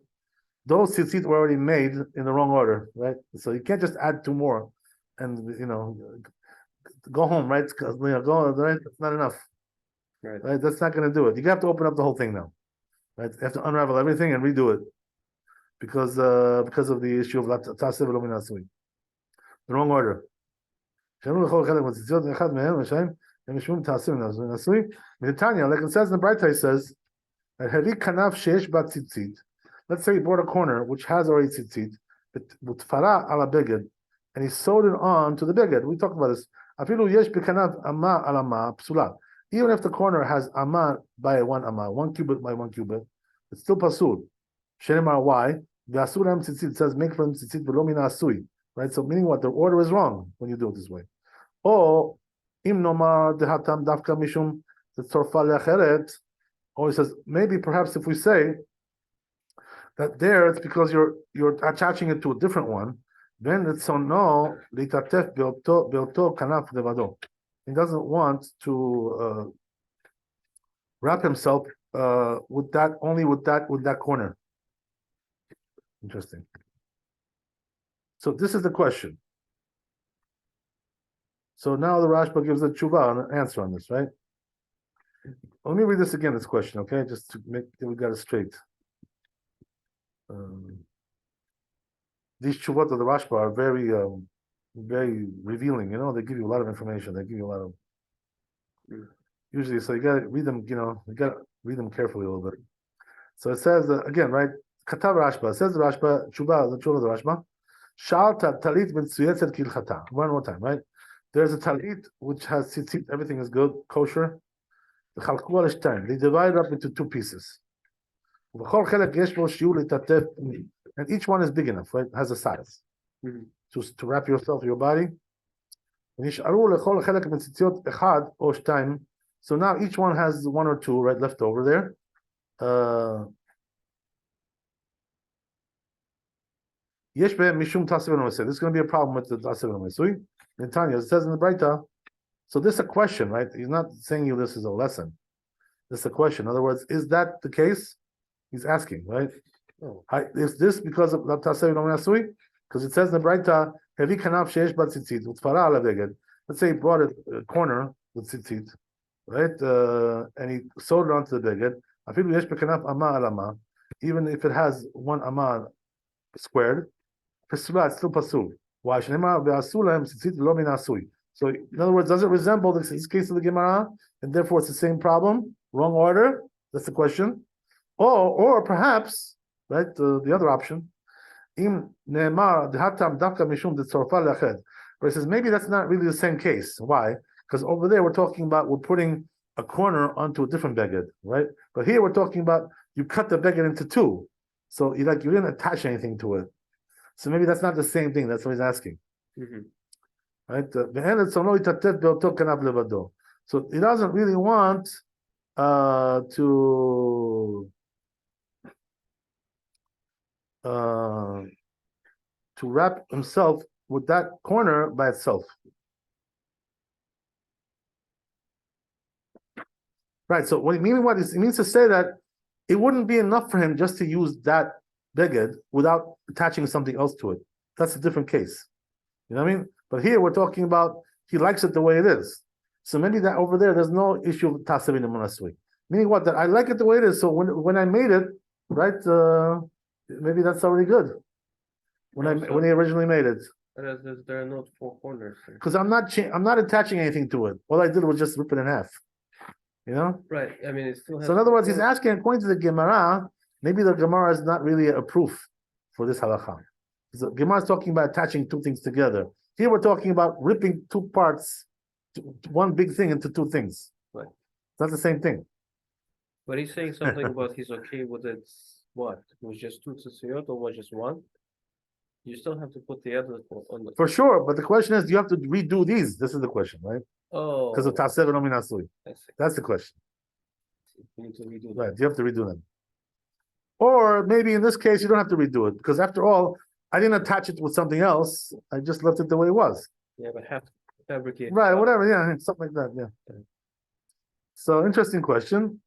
[SPEAKER 1] those tzitzit were already made in the wrong order, right? So you can't just add 2 more and go home, right? Because right? It's not enough. Right? That's not going to do it. You have to open up the whole thing now. Right? You have to unravel everything and redo it. Because of the issue of Tasev Lo Min Asui. The wrong order. Tanya, like it says in the Bright Side, says that Hevi Kanaf Sheish Bat Tzitzit. Let's say he bought a corner which has already tzitzit, but Fara ala beged, and he sewed it on to the beged. We talked about this. Afilu yesh b'kanav ama ala ma psula. Even if the corner has ama by 1 ama, 1 cubit by 1 cubit, it's still pasul. Shenemar why? The asuram tzitzit says make from tzitzit v'lo min asui. Right. So meaning what? The order is wrong when you do it this way. Or im nomar dehatam dafka mishum tzorfa leacheret. Or he says maybe perhaps if we say that there it's because you're attaching it to a different one, then it's so no litatef beoto kanaf levado. He doesn't want to wrap himself with that corner. Interesting. So this is the question. So now the Rashba gives a tshuva, an answer on this, right? Let me read this again, this question, okay? Just to make sure we got it straight. These tshuvot of the Rashba are very, very revealing. They give you a lot of information. They give you a lot of. Usually, so you got to read them. You got to read them carefully a little bit. So it says again, right? Katav Rashba. It says the Rashba tshuva, the tshuva of the Rashba. Shal talit mitzuyetzet kilchata. One more time, right? There's a talit which has tzitzit. Everything is good, kosher. The chalku al shtaim. They divide it up into 2 pieces. And each one is big enough, right? Has a size to wrap yourself, your body. So now each one has 1 or 2 right left over there. This is going to be a problem with the Tasev Lo Min Asui. In Tanya, it says in the Breita. So this is a question, right? He's not saying you this is a lesson. This is a question. In other words, is that the case? He's asking, right? Is this because of Tasev Lo Min Asui? Because it says in the Breita, Hevi kanaf sheish bat tzitzit utzfara ala beged. Let's say he brought a corner with tzitzit, right? And he sewed it onto the beged. Afilu yesh bekanaf ama ala ma. Even if it has 1 ama squared, it's still pasul. Why? Shnema ve'asu lahem tzitzit lo min asui. So in other words, does it resemble this case of the Gemara, and therefore it's the same problem? Wrong order? That's the question. Or perhaps, right, the other option, im ne'emar dehatam dafka mishum detzorfa leached. But it says maybe that's not really the same case. Why? Because over there we're putting a corner onto a different beged, right? But here we're talking about you cut the beged into 2, so you didn't attach anything to it. So maybe that's not the same thing. That's what he's asking. Right? So he doesn't really want to wrap himself with that corner by itself. Right. So what it means to say that it wouldn't be enough for him just to use that beged without attaching something else to it. That's a different case. You know what I mean? But here we're talking about he likes it the way it is. So maybe that over there, there's no issue of Tasev Lo Min Asui. Meaning what? That I like it the way it is. So when I made it, right, maybe that's already good. When he originally made it.
[SPEAKER 3] There are no 4 corners.
[SPEAKER 1] Because I'm not attaching anything to it. All I did was just rip it in half.
[SPEAKER 3] Right. I mean, it still has.
[SPEAKER 1] So in other words, he's asking, according to the Gemara, maybe the Gemara is not really a proof for this halakha. The Gemara is talking about attaching 2 things together. Here we're talking about ripping 2 parts, 1 big thing into 2 things.
[SPEAKER 3] Right.
[SPEAKER 1] It's not the same thing.
[SPEAKER 3] But he's saying something about he's okay with it. What? It was just 2 tzitzit or was just one? You still have to put the other on the.
[SPEAKER 1] For sure, but the question is, do you have to redo these? This is the question, right? Because of
[SPEAKER 3] Oh,
[SPEAKER 1] Taseh v'lo min hasui.
[SPEAKER 3] I see.
[SPEAKER 1] That's the question.
[SPEAKER 3] You need to redo
[SPEAKER 1] Right,
[SPEAKER 3] that.
[SPEAKER 1] you have to redo them. Or maybe in this case, you don't have to redo it, because after all, I didn't attach it with something else. I just left it the way it was.
[SPEAKER 3] Yeah, but have to fabricate.
[SPEAKER 1] Right, whatever, yeah, something like that, yeah. So, interesting question.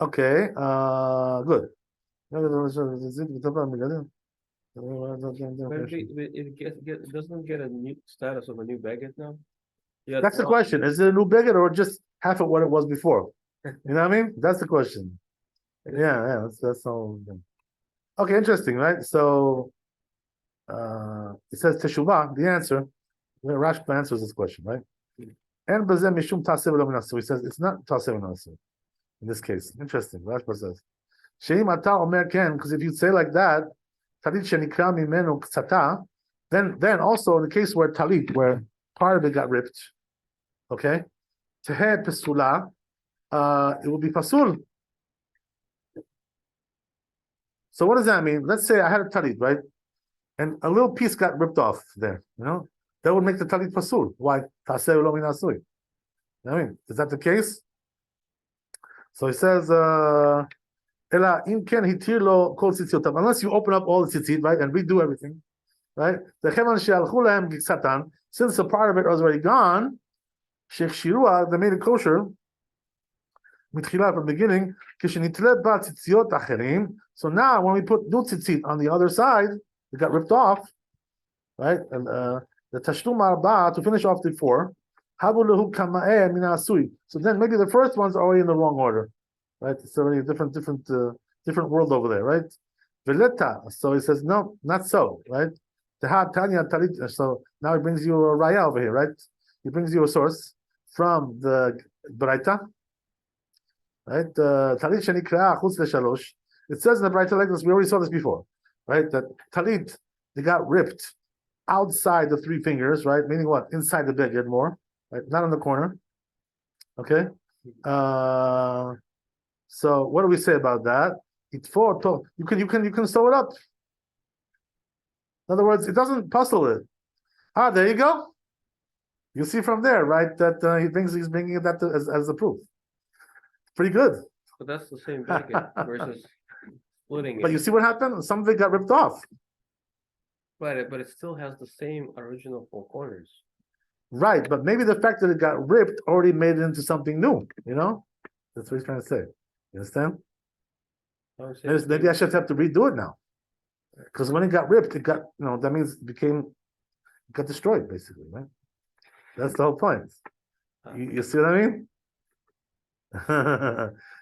[SPEAKER 1] Okay, good.
[SPEAKER 3] But it doesn't get a new status of a new baguette now. Yeah,
[SPEAKER 1] That's the question. Is it a new bigot or just half of what it was before? You know what I mean? That's the question. Yeah, that's all. Okay, interesting, right? So it says Teshuvah, the answer. Rashi answers this question, right? And Bazem Mishum Taseh v'lo min hasui. He says it's not Taseh v'lo min hasui in this case. Interesting. Rashi says Sheim ata omer ken, because if you say like that, talit shenikra mimenu ksata, then also in the case where talit, where part of it got ripped, okay, teheh pesula, it will be pasul. So what does that mean? Let's say I had a talit, right, and a little piece got ripped off there. That would make the talit pasul. Why? Taseh v'lo min hasui. I mean, is that the case? So he says, Ela im ken hitir lo kol tzitziot. Unless you open up all the tzitzit, right, and redo everything, right? Since a part of it was already gone, they made it kosher. From the beginning, so now when we put new tzitzit on the other side, it got ripped off, right? And the tashlum arba, to finish off the four, so then maybe the first one's already in the wrong order, right? It's already a different world over there, right? Veleta. So he says, no, not so, right? So now he brings you a raya over here, right? He brings you a source from the Braita, right? Talit shenikra chutz leShalosh. It says in the Braita like this. We already saw this before, right? That talit, they got ripped outside the 3 fingers, right? Meaning what? Inside the beged more, right? Not in the corner. Okay. So what do we say about that? You can sew it up. In other words, it doesn't puzzle it. There you go. You see from there, right? That he's bringing that as the proof. Pretty good.
[SPEAKER 3] But that's the same baguette versus splitting it.
[SPEAKER 1] But you see what happened? Some of it got ripped off.
[SPEAKER 3] Right, but it still has the same original 4 corners.
[SPEAKER 1] Right, but maybe the fact that it got ripped already made it into something new. That's what he's trying to say. You understand? Maybe I should have to redo it now, because when it got ripped, it got that means it got destroyed basically, right? That's the whole point. You see what I mean?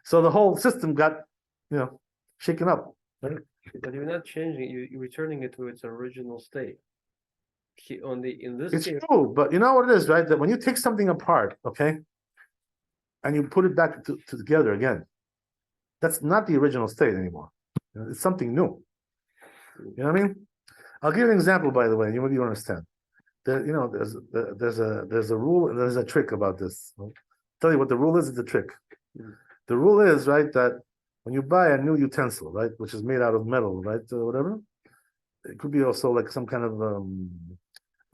[SPEAKER 1] So the whole system got shaken up, right?
[SPEAKER 3] But you're not changing it, you're returning it to its original state. In this
[SPEAKER 1] It's
[SPEAKER 3] case,
[SPEAKER 1] true, but you know what it is, right? That when you take something apart, okay, and you put it back together again, that's not the original state anymore. It's something new. You know what I mean? I'll give you an example, by the way. You understand. There's a rule and there's a trick about this. I'll tell you what the rule is. It's a trick. The rule is, right, that when you buy a new utensil, right, which is made out of metal, right, whatever, it could be also like some kind of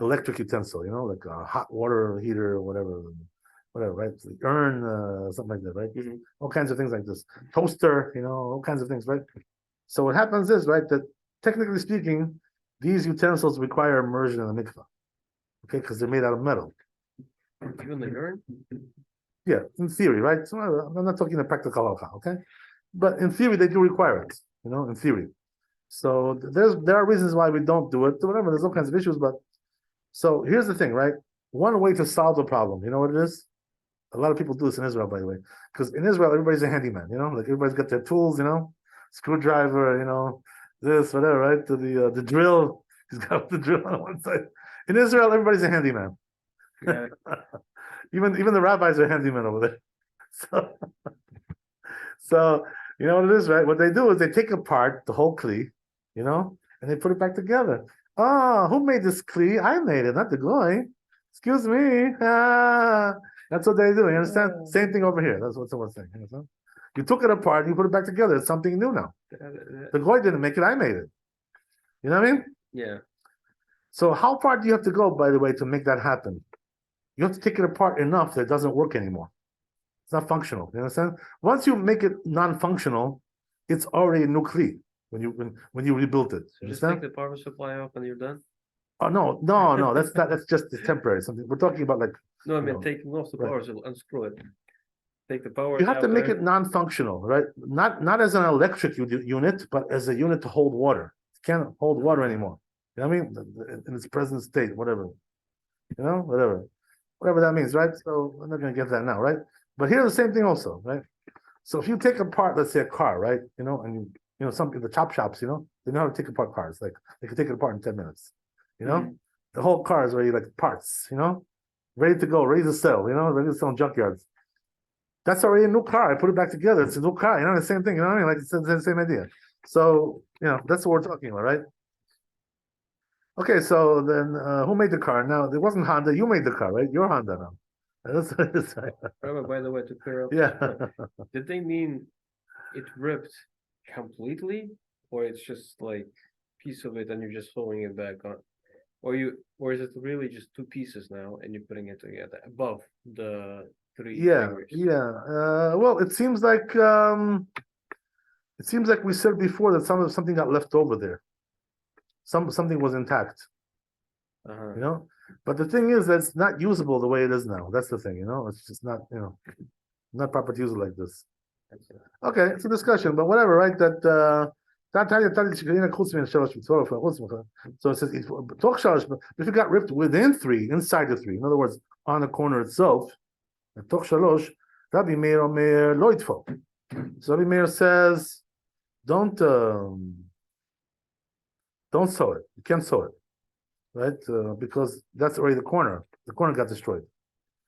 [SPEAKER 1] electric utensil, like a hot water heater or whatever, right? Urn, something like that, right?
[SPEAKER 3] Mm-hmm.
[SPEAKER 1] All kinds of things like this. Toaster, all kinds of things, right? So what happens is, right, that technically speaking, these utensils require immersion in the mikvah, okay, because they're made out of metal.
[SPEAKER 3] Even the urn?
[SPEAKER 1] Yeah, in theory, right? So I'm not talking the practical halacha, okay? But in theory, they do require it, in theory. So there are reasons why we don't do it, whatever. There's all kinds of issues, but so here's the thing, right? One way to solve the problem, you know what it is? A lot of people do this in Israel, by the way, because in Israel everybody's a handyman, like everybody's got their tools, screwdriver, this, whatever, right? The drill, he's got the drill on one side. In Israel, everybody's a handyman.
[SPEAKER 3] Yeah.
[SPEAKER 1] Even the rabbis are handymen over there. So you know what it is, right? What they do is they take apart the whole kli, and they put it back together. Oh, who made this kli? I made it, not the goy. Excuse me. That's what they do. You understand? Same thing over here. That's what someone's saying. You understand? You took it apart, you put it back together. It's something new now. The guy didn't make it, I made it. You know what I mean?
[SPEAKER 3] Yeah.
[SPEAKER 1] So how far do you have to go, by the way, to make that happen? You have to take it apart enough that it doesn't work anymore. It's not functional. You understand? Once you make it non-functional, it's already a new kli when you rebuilt it.
[SPEAKER 3] So
[SPEAKER 1] You
[SPEAKER 3] just
[SPEAKER 1] understand?
[SPEAKER 3] take the power supply off and you're done?
[SPEAKER 1] Oh no, that's just temporary. Something we're talking about, like
[SPEAKER 3] No, I
[SPEAKER 1] you
[SPEAKER 3] mean
[SPEAKER 1] know,
[SPEAKER 3] taking off the
[SPEAKER 1] right.
[SPEAKER 3] power supply, unscrew it. Take the power.
[SPEAKER 1] you have to make it non-functional, right? Not as an electric unit, but as a unit to hold water. It can't hold water anymore. You know what I mean? In its present state, whatever. You know, whatever that means, right? So I'm not going to get that now, right? But here's the same thing also, right? So if you take apart, let's say a car, right? You know, and you know, some the chop shops, you know, they know how to take apart cars. Like they can take it apart in 10 minutes. You know, the whole car is already like parts, you know, ready to go, ready to sell, you know, ready to sell in junkyards. That's already a new car. I put it back together. It's a new car, you know, the same thing, you know what I mean? Like it's the same idea. So, you know, that's what we're talking about, right? Okay, so then who made the car? Now, it wasn't Honda. You made the car, right? You're Honda now. That's right.
[SPEAKER 3] Rabbi, by the way, to clear up.
[SPEAKER 1] Yeah.
[SPEAKER 3] Did they mean it ripped completely, or it's just like piece of it and you're just sewing it back on? Or is it really just two pieces now and you're putting it together above the three fingers?
[SPEAKER 1] Well, it seems like we said before that something got left over there. Something was intact. You know, but the thing is that it's not usable the way it is now. That's the thing, you know. It's just not, you know, not proper to use it like this. Okay, it's a discussion, but whatever, right? So it says if it got ripped within three, inside the three, in other words, on the corner itself, Rabbi Meir lo yitfo. So Rabbi Meir says, don't sew it. You can't sew it, right? Because that's already the corner. The corner got destroyed.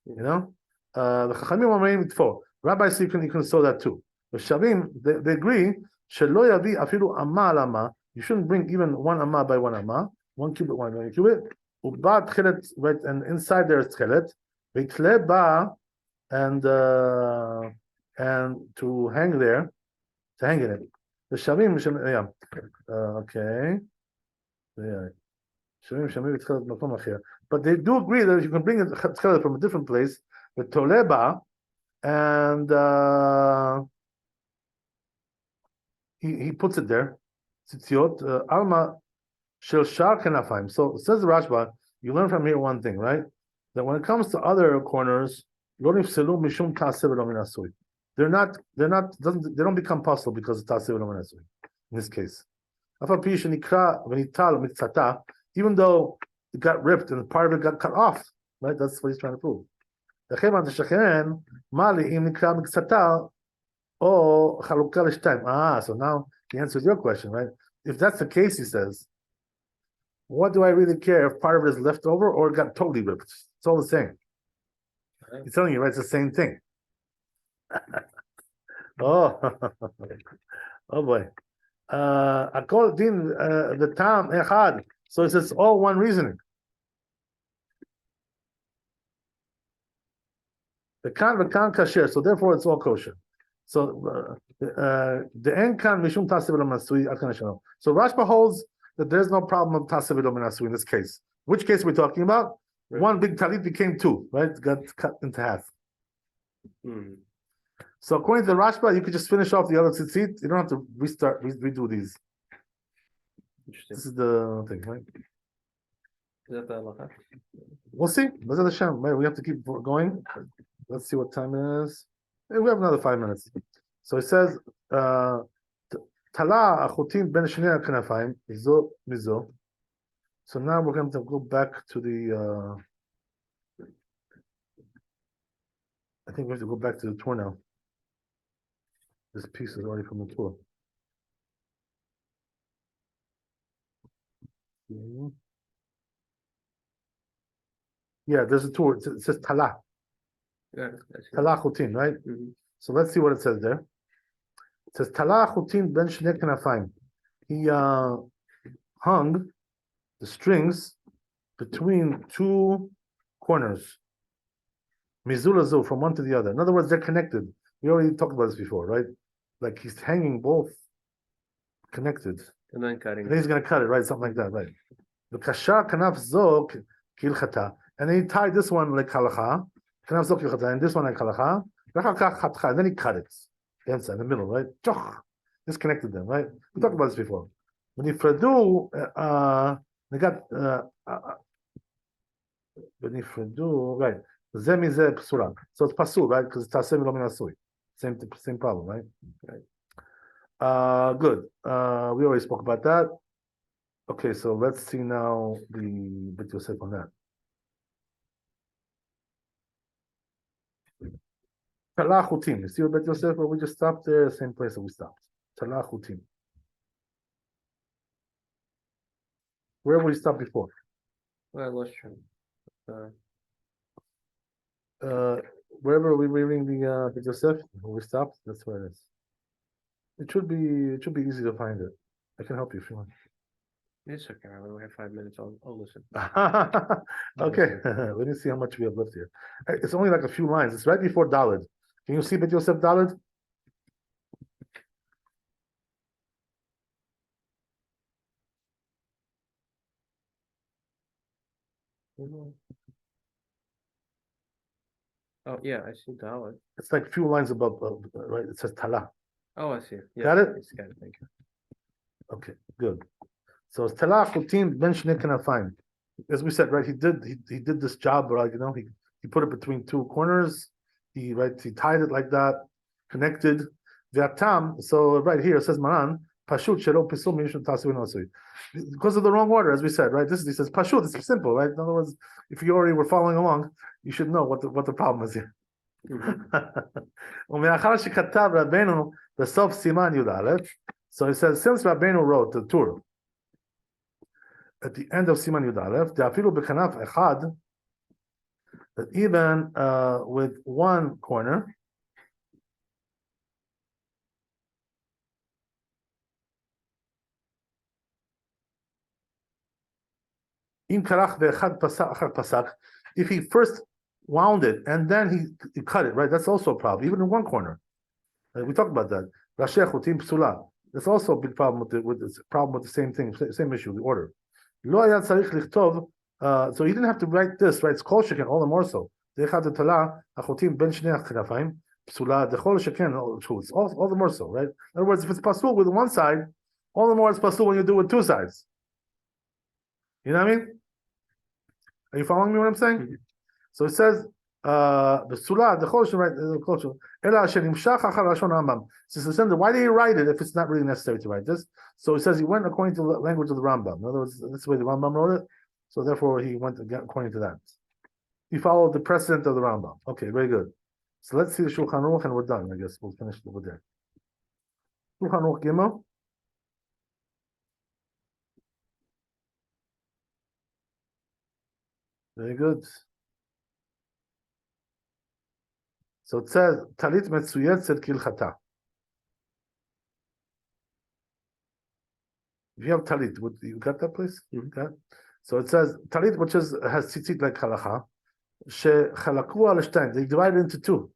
[SPEAKER 1] You know, the Chachamim omerim yitfo. Rabbi said you can sew that too. The Shavim they agree. Shelo yavi afilu amma al amma. You shouldn't bring even one amma by one amma, one cubit, one cubit. Uba tchelet, right? And inside there is tchelet. Veitle ba, and to hang there, to hang in it. The Shavim, yeah, okay, yeah. But they do agree that you can bring it from a different place, the toleba, and he puts it there. Tzitziot alma shel shar kenafim. So says the Rashba, you learn from here one thing, right? That when it comes to other corners, lo nifselu mishum ta'aseh v'lo min asui. They don't become possible because of ta'aseh v'lo min asui. In this case, even though it got ripped and part of it got cut off, right? That's what he's trying to prove. So now he answers your question, right? If that's the case, he says, what do I really care if part of it is left over or it got totally ripped? It's all the same. He's telling you, right? It's the same thing. Oh, oh boy. According the tam echad. So it says all one reasoning. The kan kasher. So therefore, it's all kosher. So the en kan mishum taseh v'lo masui akan shano. So Rashba holds that there's no problem of taseh v'lo masui in this case. Which case we're talking about? Right. One big talit became two, right? It got cut into half. So according to the Rashba, you could just finish off the other tzitzit. You don't have to redo these. This is the thing, right?
[SPEAKER 3] Is that the halacha?
[SPEAKER 1] We'll see. We have to keep going. Let's see what time it is. We have another 5 minutes. So it says, Tala achutim ben shnei kanafayim izo mizo. So now we're going to go back to the. I think we have to go back to the tour now. This piece is already from the tour. Yeah, there's a tour. It says Tala.
[SPEAKER 3] Yeah,
[SPEAKER 1] Tala chutin, right? So let's see what it says there. It says Tala chutin ben shnei kanafayim. He hung the strings between two corners. Mizulazu, from one to the other. In other words, they're connected. We already talked about this before, right? Like he's hanging both connected.
[SPEAKER 3] And then cutting.
[SPEAKER 1] And then he's going to cut it, right? Something like that, right? The kashar kanaf zo kilchata. And then he tied this one like halacha, kanaf zo kilchata, and this one like halacha. And then he cut it. In the middle, right? Disconnected them, right? We talked about this before. When Nifradu, they got right? Zemize psura. So it's pasul, right? Because it's tasem lo min asui. Same problem, right? Right. Good. We already spoke about that. Okay, so let's see now the Bet Yosef on that. Talah chutim. You see what Bet Yosef where we just stopped there? Same place that we stopped. Talah chutim. Where we stopped before?
[SPEAKER 3] Well, I lost you.
[SPEAKER 1] Wherever we're reading the Bet Yosef, where we stopped, that's where it is. It should be easy to find it. I can help you if you want.
[SPEAKER 3] It's okay. We only have 5 minutes. I'll listen.
[SPEAKER 1] Okay, let me see how much we have left here. It's only like a few lines. It's right before Daled. Can you see Bet Yosef Daled?
[SPEAKER 3] Oh yeah, I see Dalit.
[SPEAKER 1] It's like a few lines above, right? It says Talah.
[SPEAKER 3] Oh, I see. Yeah,
[SPEAKER 1] Got it?
[SPEAKER 3] got it. Thank you.
[SPEAKER 1] Okay, good. So it's Talah Chutim Ben Shnei Kanafayim. As we said, right? He did this job, right? You know, he put it between two corners. He tied it like that, connected. V'atam. So right here it says Maran Pashut Shelo Pisul Mishum Tasu Inosui. Because of the wrong order, as we said, right? He says Pashut. It's simple, right? In other words, if you already were following along, you should know what the problem is here. ומאחר שכתב רבנו בסוף סימן י"א, so it says since Rabbeinu wrote the Torah at the end of סימן י"א, דאפילו בכנף אחד, that even with one corner, אם כרך באחד פסק אחר פסק, if he first wound it and then he cut it, right? That's also a problem, even in one corner. We talked about that. Rashi chutim psula. That's also a big problem with the same thing, same issue, the order. Lo hayat tzarich lichtov. So he didn't have to write this, right? It's kol sheken, all the more so. Dechad tala achutim ben shnei achirafayim psula dechol sheken. It's all the more so, right? In other words, if it's pasul with one side, all the more it's pasul when you do it with two sides. You know what I mean? Are you following me? What I'm saying? Mm-hmm. So it says, "B'sula dechol right? Ela asher nimshach achar lashon Rambam." Since why did he write it if it's not really necessary to write this? So he says he went according to the language of the Rambam. In other words, that's the way the Rambam wrote it. So therefore, he went according to that. He followed the precedent of the Rambam. Okay, very good. So let's see the Shulchan Aruch, and we're done. I guess we'll finish over there. Shulchan Aruch Gimel. Very good. So it says, Talit Metsuyetzet Kilchata. If you have Talit, you got that place? Mm-hmm. So it says, Talit, which has tzitzit like halacha, Shechalaku al shtaim, they divide it into two.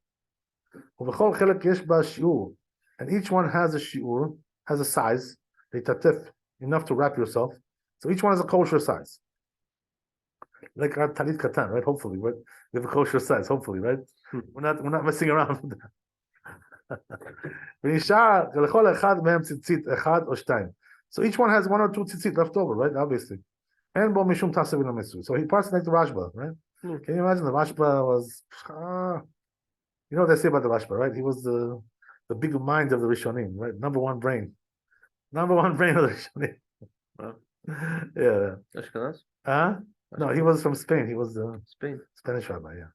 [SPEAKER 1] Uvechol chelak yesh ba shiur, and each one has a shiur, has a size, leitatef, enough to wrap yourself. So each one has a kosher size. Like our talit katan, right? Hopefully, right? We have a kosher size. Hopefully, right? We're not messing around. So each one has one or two tzitzit left over, right? Obviously, and bo mishum tasav ino. So he parts like the Rashba, right? Can you imagine the Rashba was? You know what they say about the Rashba, right? He was the big mind of the Rishonim, right? Number one brain of the Rishonim. Yeah. Ashkenaz? No, he was from Spain. He was the Spanish rabbi, yeah.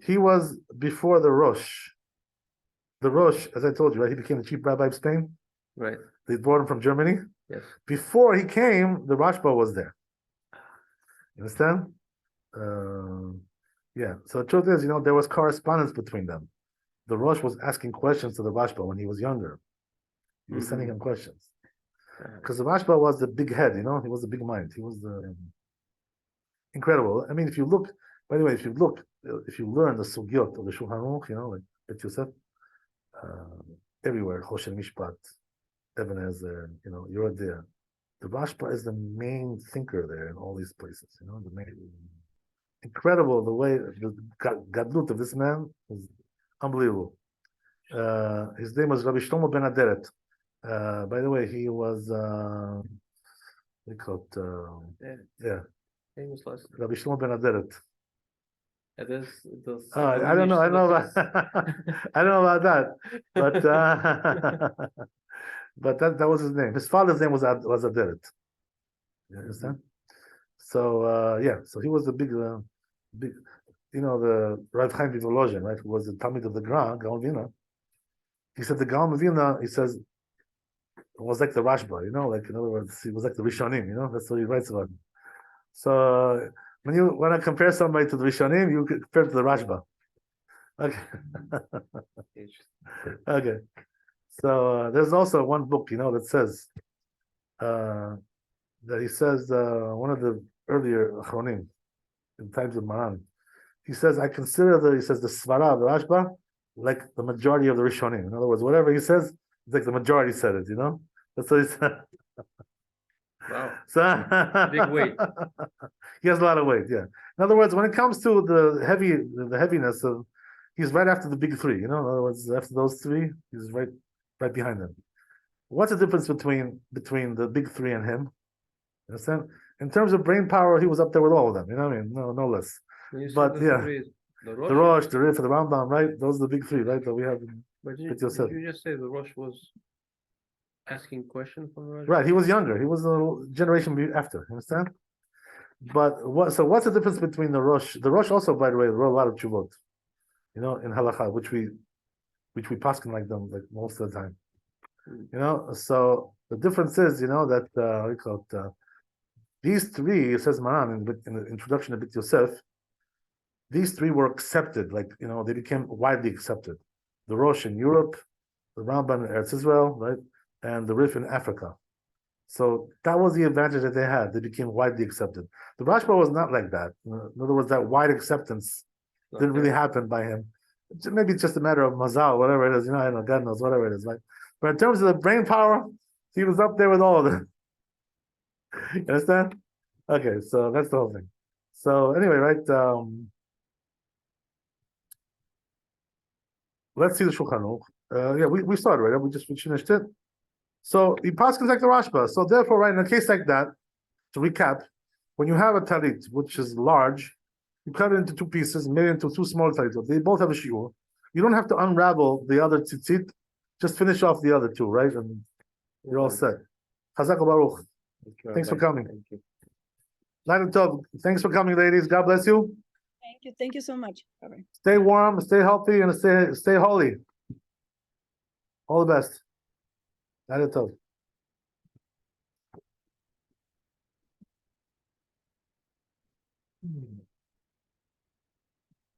[SPEAKER 1] He was before the Rosh. The Rosh, as I told you, right? He became the chief rabbi of Spain.
[SPEAKER 3] Right.
[SPEAKER 1] They brought him from Germany.
[SPEAKER 3] Yes.
[SPEAKER 1] Before he came, the Rashba was there. You understand? Yeah. So the truth is, there was correspondence between them. The Rosh was asking questions to the Rashba when he was younger. He was sending him questions. Because the Rashba was the big head, he was the big mind. He was the incredible. I mean, if you look, by the way, if you learn the sugyot of the Shulchan Aruch, like Bet Yosef, everywhere, Choshen Mishpat, Eben Ezer, you're there. The Rashba is the main thinker there in all these places, the main. Incredible the way the gadlut of this man is unbelievable. His name was Rabbi Shlomo Ben Aderet. By the way, he was they call it yeah.
[SPEAKER 3] Famous last.
[SPEAKER 1] Rabbi Shlomo Ben Aderet.
[SPEAKER 3] It is.
[SPEAKER 1] I don't know. I know about. I don't know about that, but but that was his name. His father's name was Aderet. You understand? So yeah, so he was a big, the Rav Chaim Volozhin, right? Who was the Talmid of the Gaon Vilna. He said the Gaon Vilna. He says it was like the Rashba, like in other words, he was like the Rishonim. That's what he writes about. So when you want to compare somebody to the Rishonim, you compare to the Rashba. Okay. Okay. So there's also one book, that says that he says one of the earlier Achronim in times of Maran. He says I consider the Svara of the Rashba like the majority of the Rishonim. In other words, whatever he says, it's like the majority said it. That's what he said.
[SPEAKER 3] Wow.
[SPEAKER 1] So
[SPEAKER 3] big weight.
[SPEAKER 1] He has a lot of weight. Yeah. In other words, when it comes to the heaviness of, he's right after the big three. In other words, after those three, he's right behind them. What's the difference between the big three and him? You understand? In terms of brain power, he was up there with all of them. You know what I mean? No less. But yeah, the Rosh, the Rif, the Rambam, right? Those are the big three, right? That we have.
[SPEAKER 3] But did you just say the Rosh was asking questions from the Rosh?
[SPEAKER 1] Right. He was younger. He was a generation after. You understand? But what's the difference between the Rosh? The Rosh also, by the way, wrote a lot of tshuvot, in halacha, which we paskin like them like most of the time. So the difference is, that we call it, these three, it says Maran in the introduction of Bet Yosef, these three were accepted, they became widely accepted. The Rosh in Europe, the Rambam in Eretz Israel, right, and the Rif in Africa. So that was the advantage that they had. They became widely accepted. The Rashba was not like that. In other words, that wide acceptance didn't really happen by him. Maybe it's just a matter of mazal, whatever it is. I don't know, God knows, whatever it is. Right? But in terms of the brain power, he was up there with all of them. You understand? Okay, so that's the whole thing. So anyway, right? Let's see the Shulchan Aruch. Yeah, we started, right? We finished it. So he paskins like the Rashba. So therefore, right, in a case like that, to recap, when you have a talit which is large, you cut it into two pieces, made it into two small talitot. They both have a shiur. You don't have to unravel the other tzitzit. Just finish off the other two, right? And you're all set. Chazak Baruch. Thanks for coming.
[SPEAKER 3] Thank you.
[SPEAKER 1] Light and Tov. Thanks for coming, ladies. God bless you.
[SPEAKER 2] Thank you. Thank you so much. Bye-bye.
[SPEAKER 1] Stay warm, stay healthy, and stay holy. All the best. Light and Tov.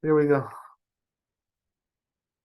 [SPEAKER 1] Here we go.